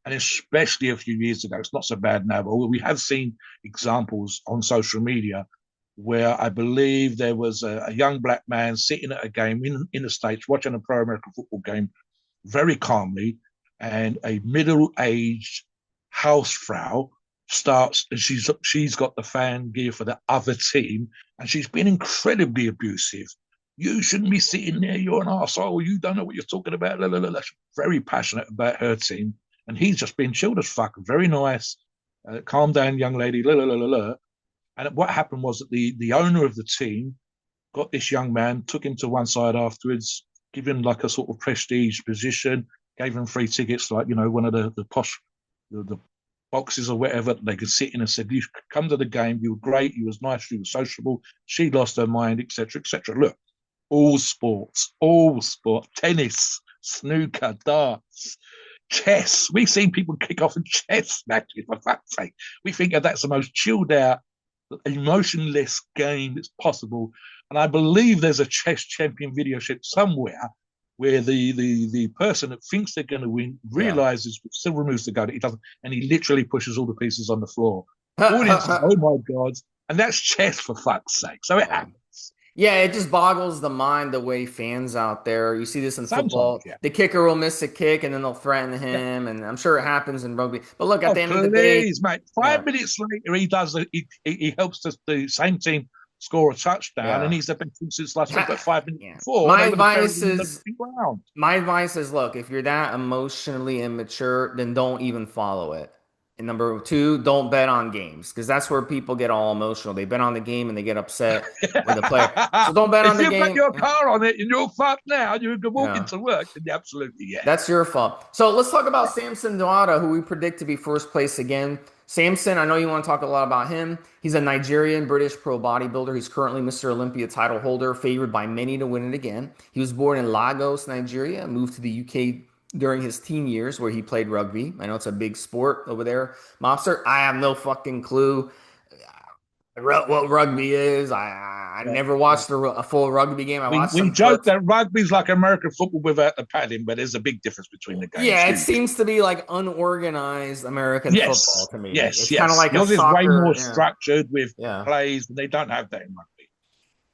And especially a few years ago, it's not so bad now, but we have seen examples on social media where I believe there was a young black man sitting at a game in the States watching a pro American football game very calmly, and a middle-aged housefrau starts, and she's got the fan gear for the other team, and she's been incredibly abusive. You shouldn't be sitting there. You're an arsehole. You don't know what you're talking about. La, la, la, la. She's very passionate about her team, and he's just been chilled as fuck. Very nice. Calm down, young lady. La, la, la, la, la. And what happened was that the owner of the team got this young man, took him to one side afterwards, give him like a sort of prestige position, gave him free tickets, like, one of the posh, the boxes or whatever they could sit in, and said, you come to the game, you were great, you was nice, you were sociable, she lost her mind, etc., etc. Look, all sport, tennis, snooker, darts, chess. We've seen people kick off in chess matches, for fuck's sake. We think that that's the most chilled out, emotionless game that's possible. And I believe there's a chess champion video ship somewhere where the person that thinks they're going to win realizes with several moves to go that he doesn't, and he literally pushes all the pieces on the floor. Audience, oh my God. And that's chess, for fuck's sake. So it happens. Yeah, it just boggles the mind the way fans out there. You see this in football. Sometimes, yeah. The kicker will miss a kick and then they'll threaten him, and I'm sure it happens in rugby. But look, at Oh, the end of the day, please, mate. yeah, 5 minutes later, he does. He helps the same team score a touchdown, and yeah. he's the best team since last week. But 5 minutes Yeah. before, My they would have buried advice him in the is ground. my advice is look, if you're that emotionally immature, then don't even follow it. And number two, don't bet on games because that's where people get all emotional. They bet on the game and they get upset with the player. So don't bet on If the you put game. your car on it and you're fucked now, you can walk Yeah. into work, and absolutely, yeah. That's your fault. So let's talk about Samson Douda, who we predict to be first place again. Samson, I know you want to talk a lot about him. He's a Nigerian British pro bodybuilder. He's currently Mr. Olympia title holder, favored by many to win it again. He was born in Lagos, Nigeria, moved to the UK during his teen years where he played rugby. I know it's a big sport over there. Mobster, I have no fucking clue what rugby is. I Yeah, never yeah. watched a full rugby game. I watched We some joke clips. that rugby's like American football without the padding, but there's a big difference between the games. Yeah, it Huge. seems to be like unorganized American football Yes, to me. yes, It's kind of yes. like a Yours is way soccer. more Yeah, structured with yeah. plays, but they don't have that in rugby.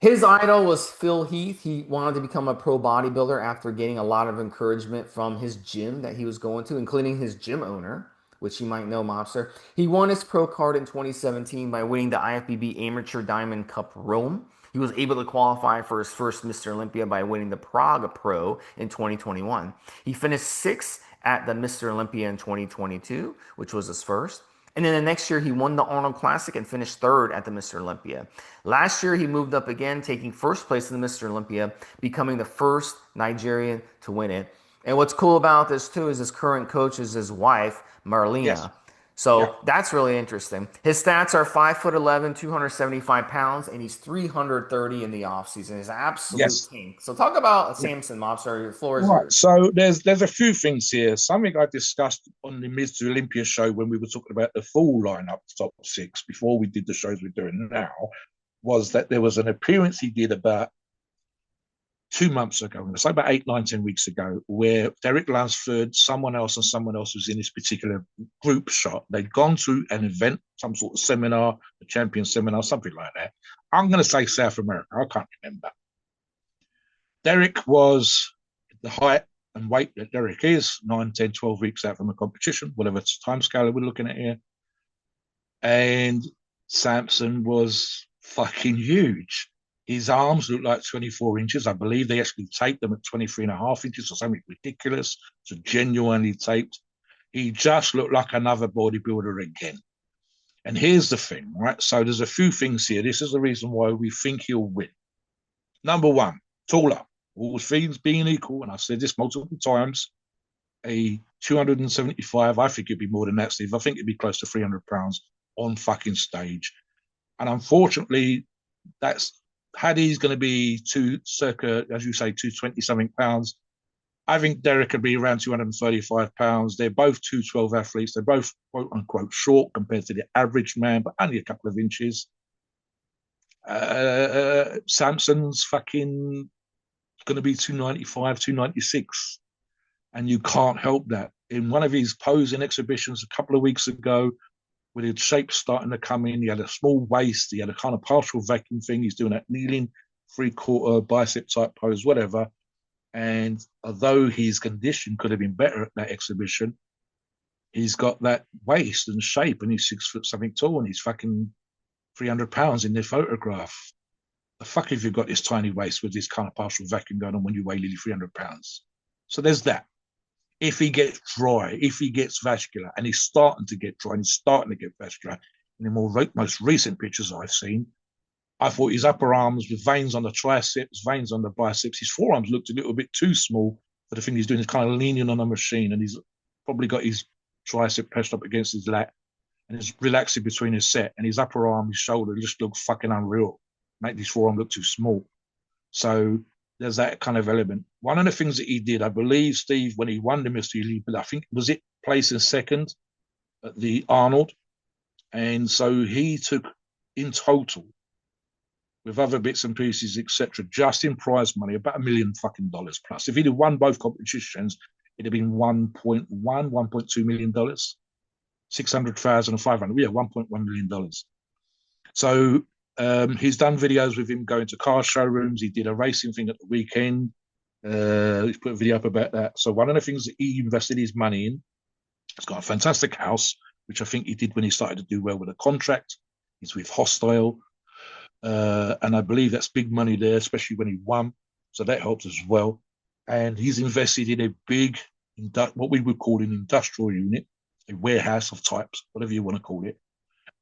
His idol was Phil Heath. He wanted to become a pro bodybuilder after getting a lot of encouragement from his gym that he was going to, including his gym owner, which you might know, Mobster. He won his pro card in 2017 by winning the IFBB Amateur Diamond Cup Rome. He was able to qualify for his first Mr. Olympia by winning the Prague Pro in 2021. He finished sixth at the Mr. Olympia in 2022, which was his first. And then the next year, he won the Arnold Classic and finished third at the Mr. Olympia. Last year, he moved up again, taking first place in the Mr. Olympia, becoming the first Nigerian to win it. And what's cool about this, too, is his current coach is his wife, Yes. Marlena. Yeah. So that's really interesting. His stats are 5'11", 275 pounds, and he's 330 in the offseason. He's an absolute Yes. king. So talk about Yeah. Samson, Mobster. The floor is Right. yours. So there's a few things here. Something I discussed on the Mr. Olympia show when we were talking about the full lineup top six before we did the shows we're doing now was that there was an appearance he did about 2 months ago, I'm going to say about 8, 9, 10 weeks ago, where Derek Lunsford, someone else, and someone else was in this particular group shot. They'd gone to an event, some sort of seminar, a champion seminar, something like that. I'm going to say South America. I can't remember. Derek was the height and weight that Derek is, 9, 10, 12 weeks out from a competition, whatever time scale we're looking at here. And Samson was fucking huge. His arms looked like 24 inches. I believe they actually taped them at 23 and a half inches or something ridiculous. So genuinely taped. He just looked like another bodybuilder again. And here's the thing, right? So there's a few things here. This is the reason why we think he'll win. Number one, taller. All things being equal, and I've said this multiple times, a 275, I think it'd be more than that, Steve. I think it'd be close to 300 pounds on fucking stage. And unfortunately, that's Hadi's going to be circa, as you say, 220 something pounds. I think Derek could be around 235 pounds. They're both 212 athletes. They're both quote unquote short compared to the average man, but only a couple of inches. Samson's fucking going to be 295, 296. And you can't help that. In one of his posing exhibitions a couple of weeks ago, with his shape starting to come in, he had a small waist, he had a kind of partial vacuum thing. He's doing that kneeling, three-quarter bicep type pose, whatever. And although his condition could have been better at that exhibition, he's got that waist and shape, and he's 6 foot something tall, and he's fucking 300 pounds in the photograph. The fuck have you got this tiny waist with this kind of partial vacuum going on when you weigh nearly 300 pounds? So there's that. If he gets dry, if he gets vascular, and he's starting to get dry and he's starting to get vascular, in the most recent pictures I've seen, I thought his upper arms with veins on the triceps, veins on the biceps, his forearms looked a little bit too small for the thing he's doing. He's kind of leaning on a machine, and he's probably got his tricep pressed up against his lat, and he's relaxing between his set, and his upper arm, his shoulder just looks fucking unreal. Make his forearm look too small. So there's that kind of element. One of the things that he did, I believe, Steve, when he won the Mr Olympia, I think, was it placing second at the Arnold? And so he took, in total, with other bits and pieces, etc., just in prize money, about $1 million fucking dollars plus. If he'd have won both competitions, it'd have been 1.1, $1.2 million, 600,000 and 500. Yeah, $1.1 million. So he's done videos with him going to car showrooms. He did a racing thing at the weekend. He's put a video up about that. So one of the things that he invested his money in, he's got a fantastic house, which I think he did when he started to do well with a contract. He's with Hostile. And I believe that's big money there, especially when he won. So that helps as well. And he's invested in a big, what we would call an industrial unit, a warehouse of types, whatever you want to call it.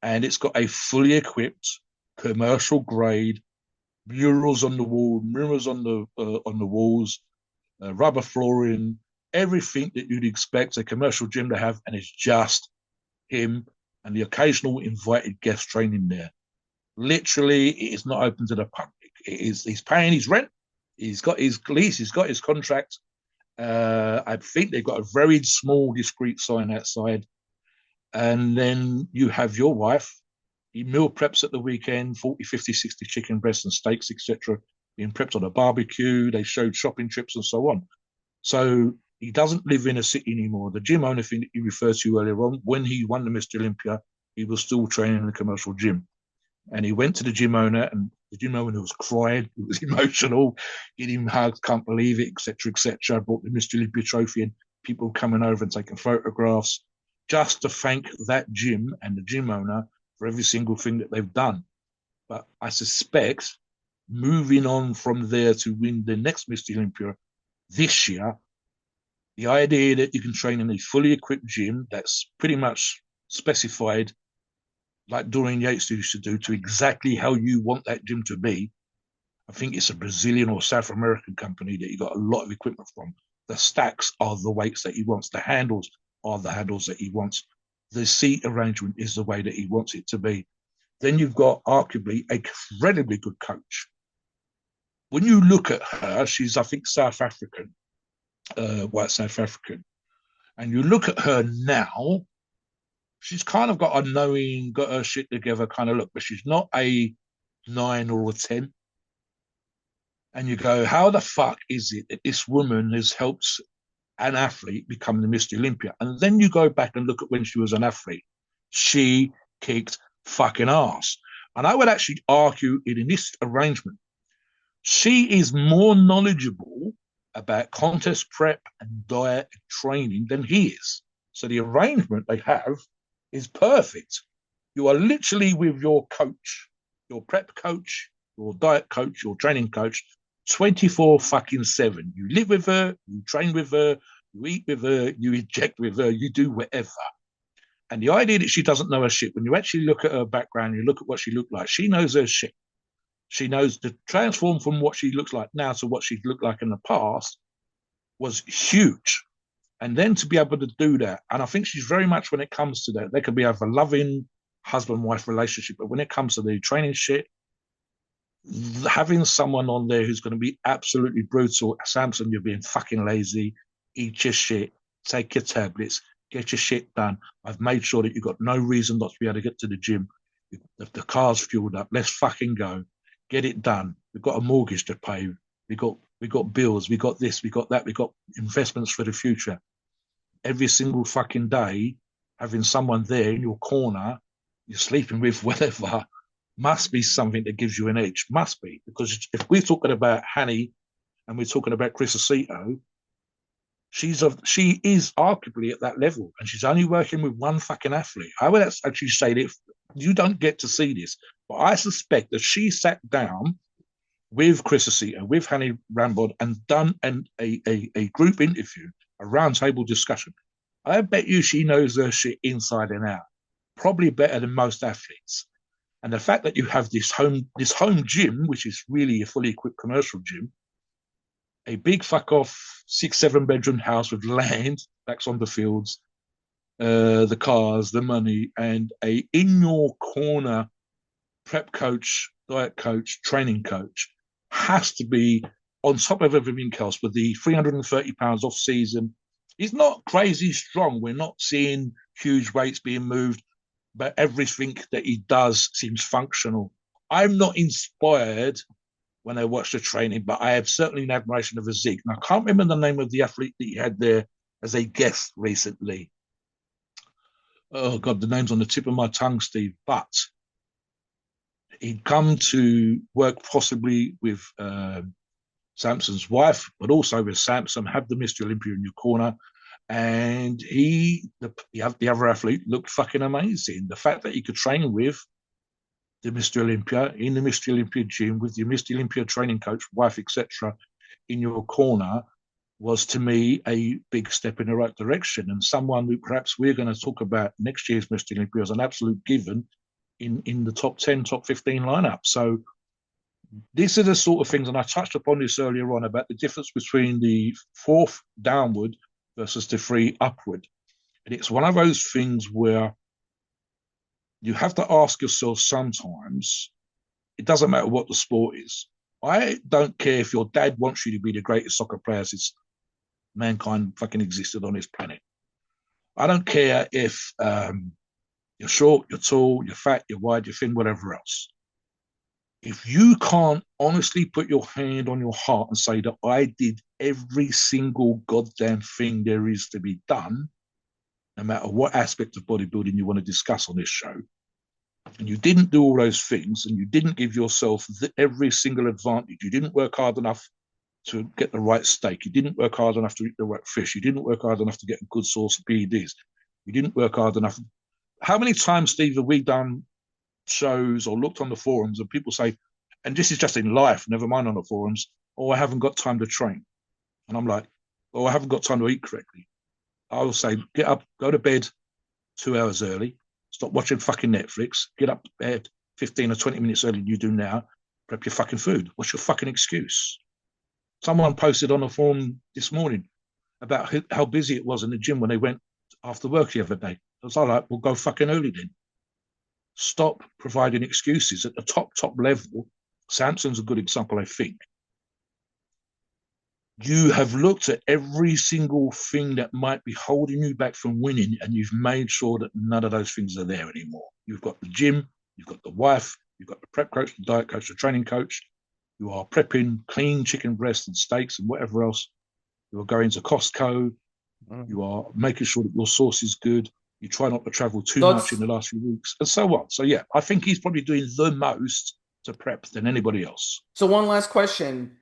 And it's got a fully equipped, commercial grade, murals on the wall, mirrors on the walls, rubber flooring, everything that you'd expect a commercial gym to have. And it's just him and the occasional invited guest training there. Literally, it is not open to the public. He's paying his rent. He's got his lease. He's got his contract. I think they've got a very small, discreet sign outside. And then you have your wife. He meal preps at the weekend, 40, 50, 60 chicken breasts and steaks, etc., being prepped on a barbecue. They showed shopping trips and so on. So he doesn't live in a city anymore. The gym owner thing that you referred to earlier on, when he won the Mr Olympia, he was still training in a commercial gym. And he went to the gym owner, and the gym owner was crying. It was emotional. Getting him hugs, can't believe it, etc., etc. Brought the Mr Olympia trophy, and people coming over and taking photographs just to thank that gym and the gym owner for every single thing that they've done. But I suspect moving on from there to win the next Mr Olympia this year, the idea that you can train in a fully equipped gym that's pretty much specified, like Dorian Yates used to do, to exactly how you want that gym to be. I think it's a Brazilian or South American company that he got a lot of equipment from. The stacks are the weights that he wants. The handles are the handles that he wants. The seat arrangement is the way that he wants it to be. Then you've got arguably a incredibly good coach. When you look at her, she's, I think, South African, white South African. And you look at her now, she's kind of got a knowing, got her shit together kind of look, but she's not a 9 or a 10. And you go, how the fuck is it that this woman has helped an athlete become the Mr Olympia? And then you go back and look at when she was an athlete. She kicked fucking ass. And I would actually argue in this arrangement, she is more knowledgeable about contest prep and diet and training than he is. So the arrangement they have is perfect. You are literally with your coach, your prep coach, your diet coach, your training coach, 24/7. You live with her, you train with her, you eat with her, you inject with her, you do whatever. And the idea that she doesn't know her shit, when you actually look at her background, you look at what she looked like, she knows her shit. She knows to transform from what she looks like now to what she looked like in the past was huge. And then to be able to do that, and I think she's very much, when it comes to that, they could be a loving husband-wife relationship, but when it comes to the training shit, having someone on there who's going to be absolutely brutal. Samson, you're being fucking lazy. Eat your shit. Take your tablets. Get your shit done. I've made sure that you've got no reason not to be able to get to the gym. The car's fueled up. Let's fucking go. get it done. We've got a mortgage to pay. We got bills. We got this. We got that. We got investments for the future. Every single fucking day, having someone there in your corner, you're sleeping with, whatever, must be something that gives you an edge. Must be, because if we're talking about Hani and we're talking about Chris Aceto, she is arguably at that level, and she's only working with one fucking athlete. I would actually say that you don't get to see this, but I suspect that she sat down with Chris Aceto, with Hani Rambod, and done a group interview, a roundtable discussion. I bet you she knows her shit inside and out, probably better than most athletes. And the fact that you have this home gym, which is really a fully equipped commercial gym, a big fuck off 6-7 bedroom house with land, backs on the fields, the cars, the money, and a in your corner prep coach, diet coach, training coach has to be on top of everything else with the 330 pounds off season. He's not crazy strong. We're not seeing huge weights being moved, but everything that he does seems functional. I'm not inspired when I watch the training, but I have certainly an admiration of physique. And I can't remember the name of the athlete that he had there as a guest recently. Oh, God, the name's on the tip of my tongue, Steve. But he'd come to work possibly with Samson's wife, but also with Samson, have the Mr Olympia in your corner. And the other athlete looked fucking amazing. The fact that he could train with the Mr Olympia in the Mr Olympia gym with your Mr Olympia training coach, wife, etc., in your corner was to me a big step in the right direction, and someone who perhaps we're going to talk about next year's Mr Olympia as an absolute given in the top 10, top 15 lineup. So these are the sort of things, and I touched upon this earlier on about the difference between the 4th downward versus the 3 upward. And it's one of those things where you have to ask yourself sometimes, it doesn't matter what the sport is. I don't care if your dad wants you to be the greatest soccer player since mankind fucking existed on this planet. I don't care if you're short, you're tall, you're fat, you're wide, you're thin, whatever else. If you can't honestly put your hand on your heart and say that I did every single goddamn thing there is to be done, no matter what aspect of bodybuilding you want to discuss on this show, and you didn't do all those things, and you didn't give yourself every single advantage, you didn't work hard enough to get the right steak, you didn't work hard enough to eat the right fish, you didn't work hard enough to get a good source of PEDs, you didn't work hard enough. How many times, Steve, have we done shows or looked on the forums and people say, and this is just in life, never mind on the forums, oh, I haven't got time to train. And I'm like, oh, I haven't got time to eat correctly. I will say, get up, go to bed 2 hours early, stop watching fucking Netflix, get up 15 or 20 minutes earlier than you do now, prep your fucking food. What's your fucking excuse? Someone posted on a forum this morning about how busy it was in the gym when they went after work the other day. I was like, well, go fucking early then. Stop providing excuses. At the top level, Samson's a good example, I think. You have looked at every single thing that might be holding you back from winning, and you've made sure that none of those things are there anymore. You've got the gym, you've got the wife, you've got the prep coach, the diet coach, the training coach. You are prepping clean chicken breasts and steaks and whatever else. You are going to Costco. You are making sure that your sauce is good. You try not to travel too much in the last few weeks, and so on. So, yeah, I think he's probably doing the most to prep than anybody else. So one last question.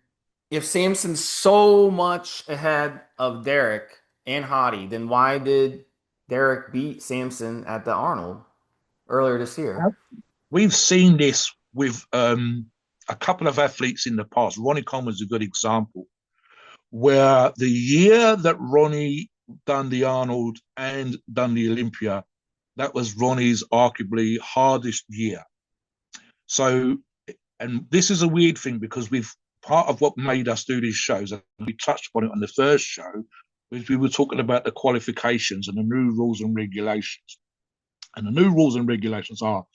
If Samson's so much ahead of Derek and Hadi, then why did Derek beat Samson at the Arnold earlier this year? We've seen this with a couple of athletes in the past. Ronnie Coleman's a good example, where the year that Ronnie done the Arnold and done the Olympia, that was Ronnie's arguably hardest year. So, and this is a weird thing because part of what made us do these shows, and we touched upon it on the first show, was we were talking about the qualifications and the new rules and regulations. And the new rules and regulations are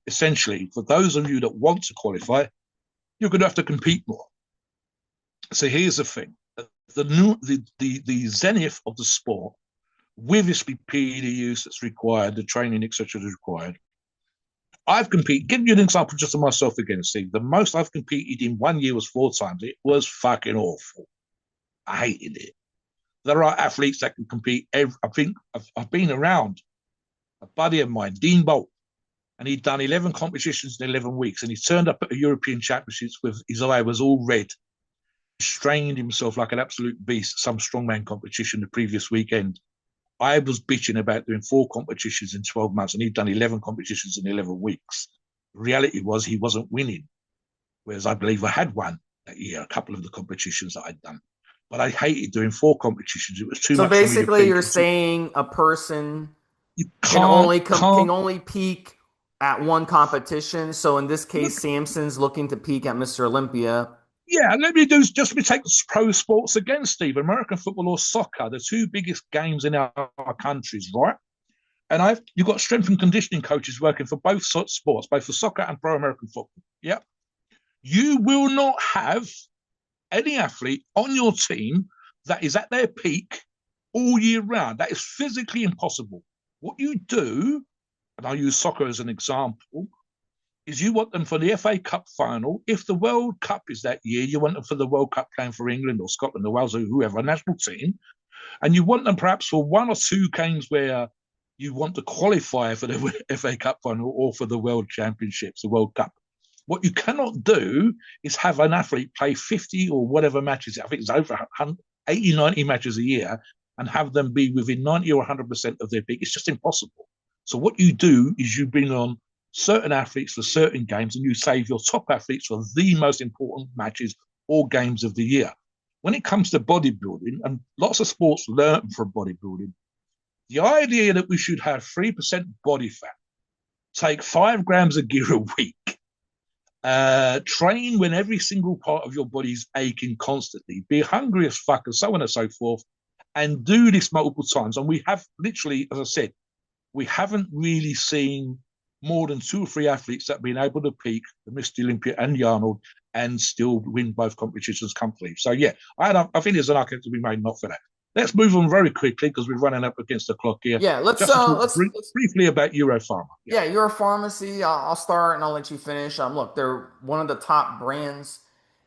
essentially, for those of you that want to qualify, you're going to have to compete more. So here's the thing. The zenith of the sport, with this PED use that's required, the training, etc. is required, I've competed. Give you an example just of myself again, Steve. The most I've competed in 1 year was 4 times. It was fucking awful. I hated it. There are athletes that can compete. I think I've been around a buddy of mine, Dean Bolt, and he'd done 11 competitions in 11 weeks, and he turned up at the European Championships with his eye was all red, strained himself like an absolute beast, some strongman competition the previous weekend. I was bitching about doing 4 competitions in 12 months, and he'd done 11 competitions in 11 weeks. The reality was he wasn't winning, whereas I believe I had won that year, a couple of the competitions that I'd done. But I hated doing 4 competitions. It was too So much for me to basically, peak. you're saying a person You can can't. only peak at one competition. So in this case, Look, Samson's looking to peak at Mr. Olympia. yeah, let me take pro sports again, Steve. American football or soccer, the two biggest games in our countries, right? And you've got strength and conditioning coaches working for both sports, both for soccer and pro American football. Yeah. You will not have any athlete on your team that is at their peak all year round. That is physically impossible. What you do, and I'll use soccer as an example, is you want them for the FA Cup final. If the World Cup is that year, you want them for the World Cup playing for England or Scotland or Wales or whoever, national team. And you want them perhaps for 1 or 2 games where you want to qualify for the FA Cup final or for the World Championships, the World Cup. What you cannot do is have an athlete play 50 or whatever matches. I think it's over 80, 90 matches a year and have them be within 90 or 100% of their peak. It's just impossible. So what you do is you bring on certain athletes for certain games and you save your top athletes for the most important matches or games of the year. When it comes to bodybuilding, and lots of sports learn from bodybuilding, the idea that we should have 3% body fat, take 5 grams of gear a week, train when every single part of your body's aching constantly, be hungry as fuck, and so on and so forth, and do this multiple times. And we have literally, as I said, we haven't really seen more than 2 or 3 athletes that have been able to peak, the Mr Olympia and Arnold, and still win both competitions comfortably. So yeah, I think there's an argument to be made not for that. Let's move on very quickly because we're running up against the clock here. Yeah, Just to talk let's briefly about Euro Pharma. Yeah. yeah, you're a pharmacy. I'll start and I'll let you finish. Look, they're one of the top brands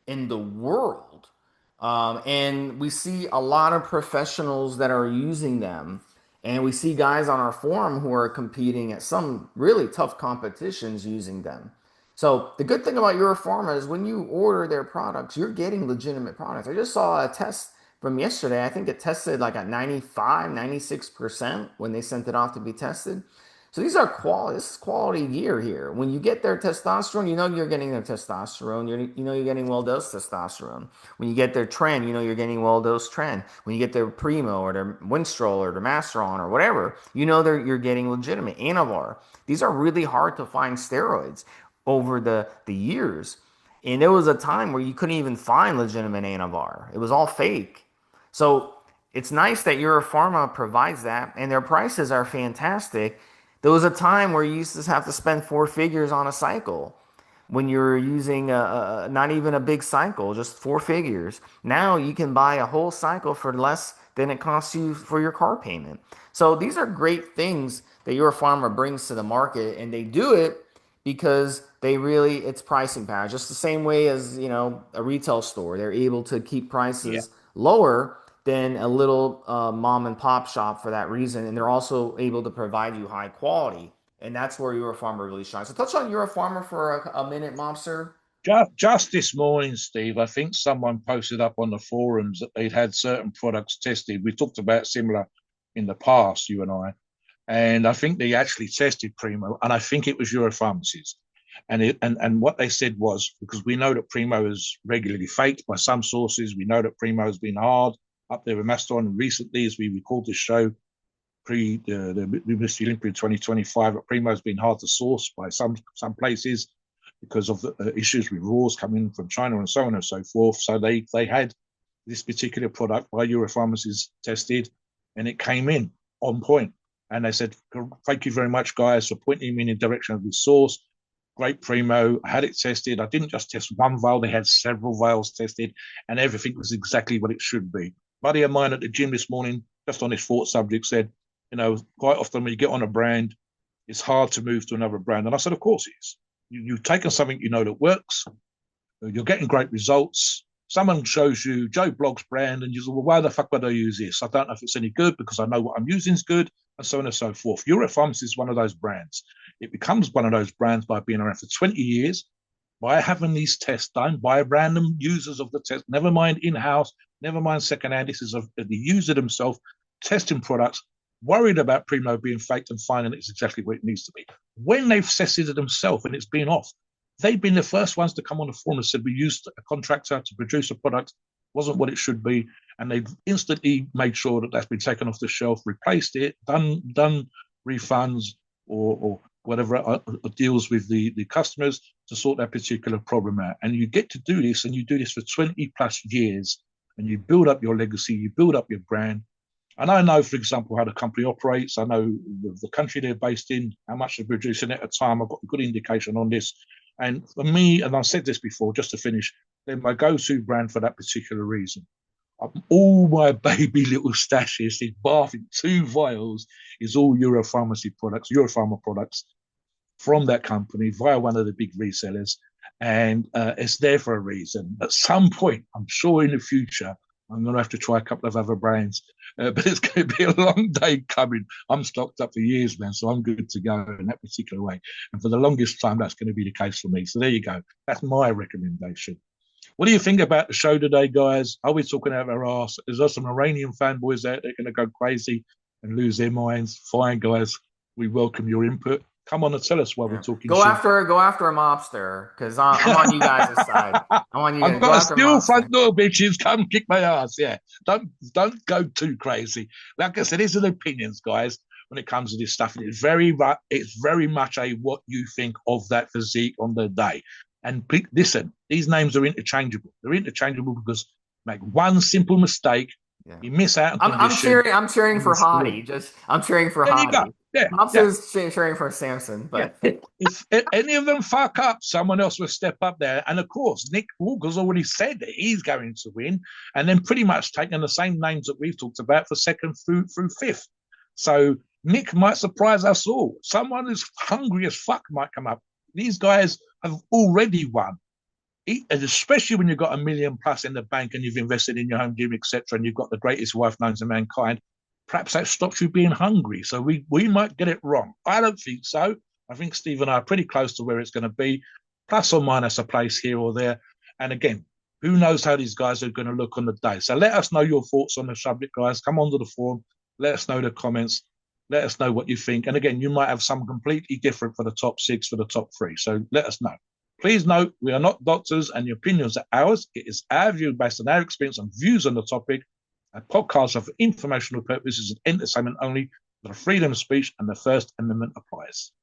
in the world. And we see a lot of professionals that are using them. And we see guys on our forum who are competing at some really tough competitions using them. So the good thing about Euro Pharma is when you order their products, you're getting legitimate products. I just saw a test from yesterday. I think it tested like at 95, 96% when they sent it off to be tested. So these are quality. This is quality gear here. When you get their testosterone, you know you're getting their testosterone. You know you're getting well dosed testosterone. When you get their trend, you know you're getting well dosed trend. When you get their Primo or their Winstrol or their Masteron or whatever, you know you're getting legitimate Anavar. These are really hard to find steroids over the years. And there was a time where you couldn't even find legitimate Anavar. It was all fake. So it's nice that Euro Pharma provides that, and their prices are fantastic. There was a time where you used to have to spend 4 figures on a cycle when you're using not even a big cycle, just 4 figures. Now you can buy a whole cycle for less than it costs you for your car payment. So these are great things that Euro Pharma brings to the market, and they do it because it's pricing power. Just the same way as a retail store, they're able to keep Yeah. prices lower than a little mom and pop shop for that reason, and they're also able to provide you high quality, and that's where Euro Pharma really shines. So touch on Euro Pharma for a minute, Mobster. Just this morning, Steve, I think someone posted up on the forums that they'd had certain products tested. We talked about similar in the past, you and I. And I think they actually tested Primo, and I think it was Europharmacies. And what they said was, because we know that Primo is regularly faked by some sources, we know that Primo has been hard up there with Mastodon. And recently, as we record this show, the Mr Olympia 2025, that Primo has been hard to source by some places because of the issues with raws coming from China and so on and so forth. So they had this particular product by Europharmacies tested, and it came in on point. And they said, thank you very much, guys, for pointing me in the direction of the source. Great Primo. I had it tested. I didn't just test one vial. They had several vials tested, and everything was exactly what it should be. Buddy of mine at the gym this morning, just on this thought subject, said, quite often when you get on a brand, it's hard to move to another brand. And I said, of course it is. You've taken something you know that works, you're getting great results. Someone shows you Joe Blogg's brand, and you say, well, why the fuck would I use this? I don't know if it's any good because I know what I'm using is good, and so on and so forth. Euro Pharma is one of those brands. It becomes one of those brands by being around for 20 years, by having these tests done by random users of the test, never mind in-house, never mind second-hand. This is the user themselves testing products, worried about Primo being faked and finding it's exactly what it needs to be. When they've tested it themselves and it's been off, they've been the first ones to come on the forum and said, we used a contractor to produce a product, wasn't what it should be. And they've instantly made sure that that's been taken off the shelf, replaced it, done refunds or whatever deals with the customers to sort that particular problem out. And you get to do this, and you do this for 20 plus years, and you build up your legacy, you build up your brand. And I know, for example, how the company operates. I know the country they're based in, how much they're producing at a time. I've got a good indication on this. And for me, and I've said this before, just to finish, they're my go-to brand for that particular reason. All my baby little stashes, in bath in 2 vials, is all Euro Pharmacy products, Euro Pharma products from that company via one of the big resellers. And it's there for a reason. At some point, I'm sure in the future, I'm going to have to try a couple of other brands, but it's going to be a long day coming. I'm stocked up for years, man, so I'm good to go in that particular way. And for the longest time, that's going to be the case for me. So there you go. That's my recommendation. What do you think about the show today, guys? Are we talking out of our arse? Is there some Iranian fanboys out there going to go crazy and lose their minds? Fine, guys. We welcome your input. Come on and tell us while we're talking Go shit. after a mobster, because I'm on you guys' side. I'm on you guys. I've got a steel front door, bitches. Come kick my ass. Yeah. Don't go too crazy. Like I said, these are the opinions, guys, when it comes to this stuff. And it's very much a what you think of that physique on the day. And listen, these names are interchangeable. They're interchangeable because make one simple mistake, you miss out on condition. I'm cheering for Hadi. I'm cheering for Hadi. There you go. Yeah, Mobster's cheering for Samson, but if any of them fuck up, someone else will step up there. And of course, Nick Walker's already said that he's going to win, and then pretty much taking the same names that we've talked about for second through fifth. So Nick might surprise us all. Someone who's hungry as fuck might come up. These guys have already won, especially when you've got $1 million plus in the bank and you've invested in your home gym, etc., and you've got the greatest wife known to mankind. Perhaps that stops you being hungry. So we might get it wrong. I don't think so. I think Steve and I are pretty close to where it's going to be, plus or minus a place here or there. And again, who knows how these guys are going to look on the day. So let us know your thoughts on the subject, guys. Come onto the forum. Let us know the comments. Let us know what you think. And again, you might have some completely different for the top 6, for the top 3. So let us know. Please note, we are not doctors and the opinions are ours. It is our view based on our experience and views on the topic. Our podcasts are for informational purposes and entertainment only. The freedom of speech and the First Amendment applies.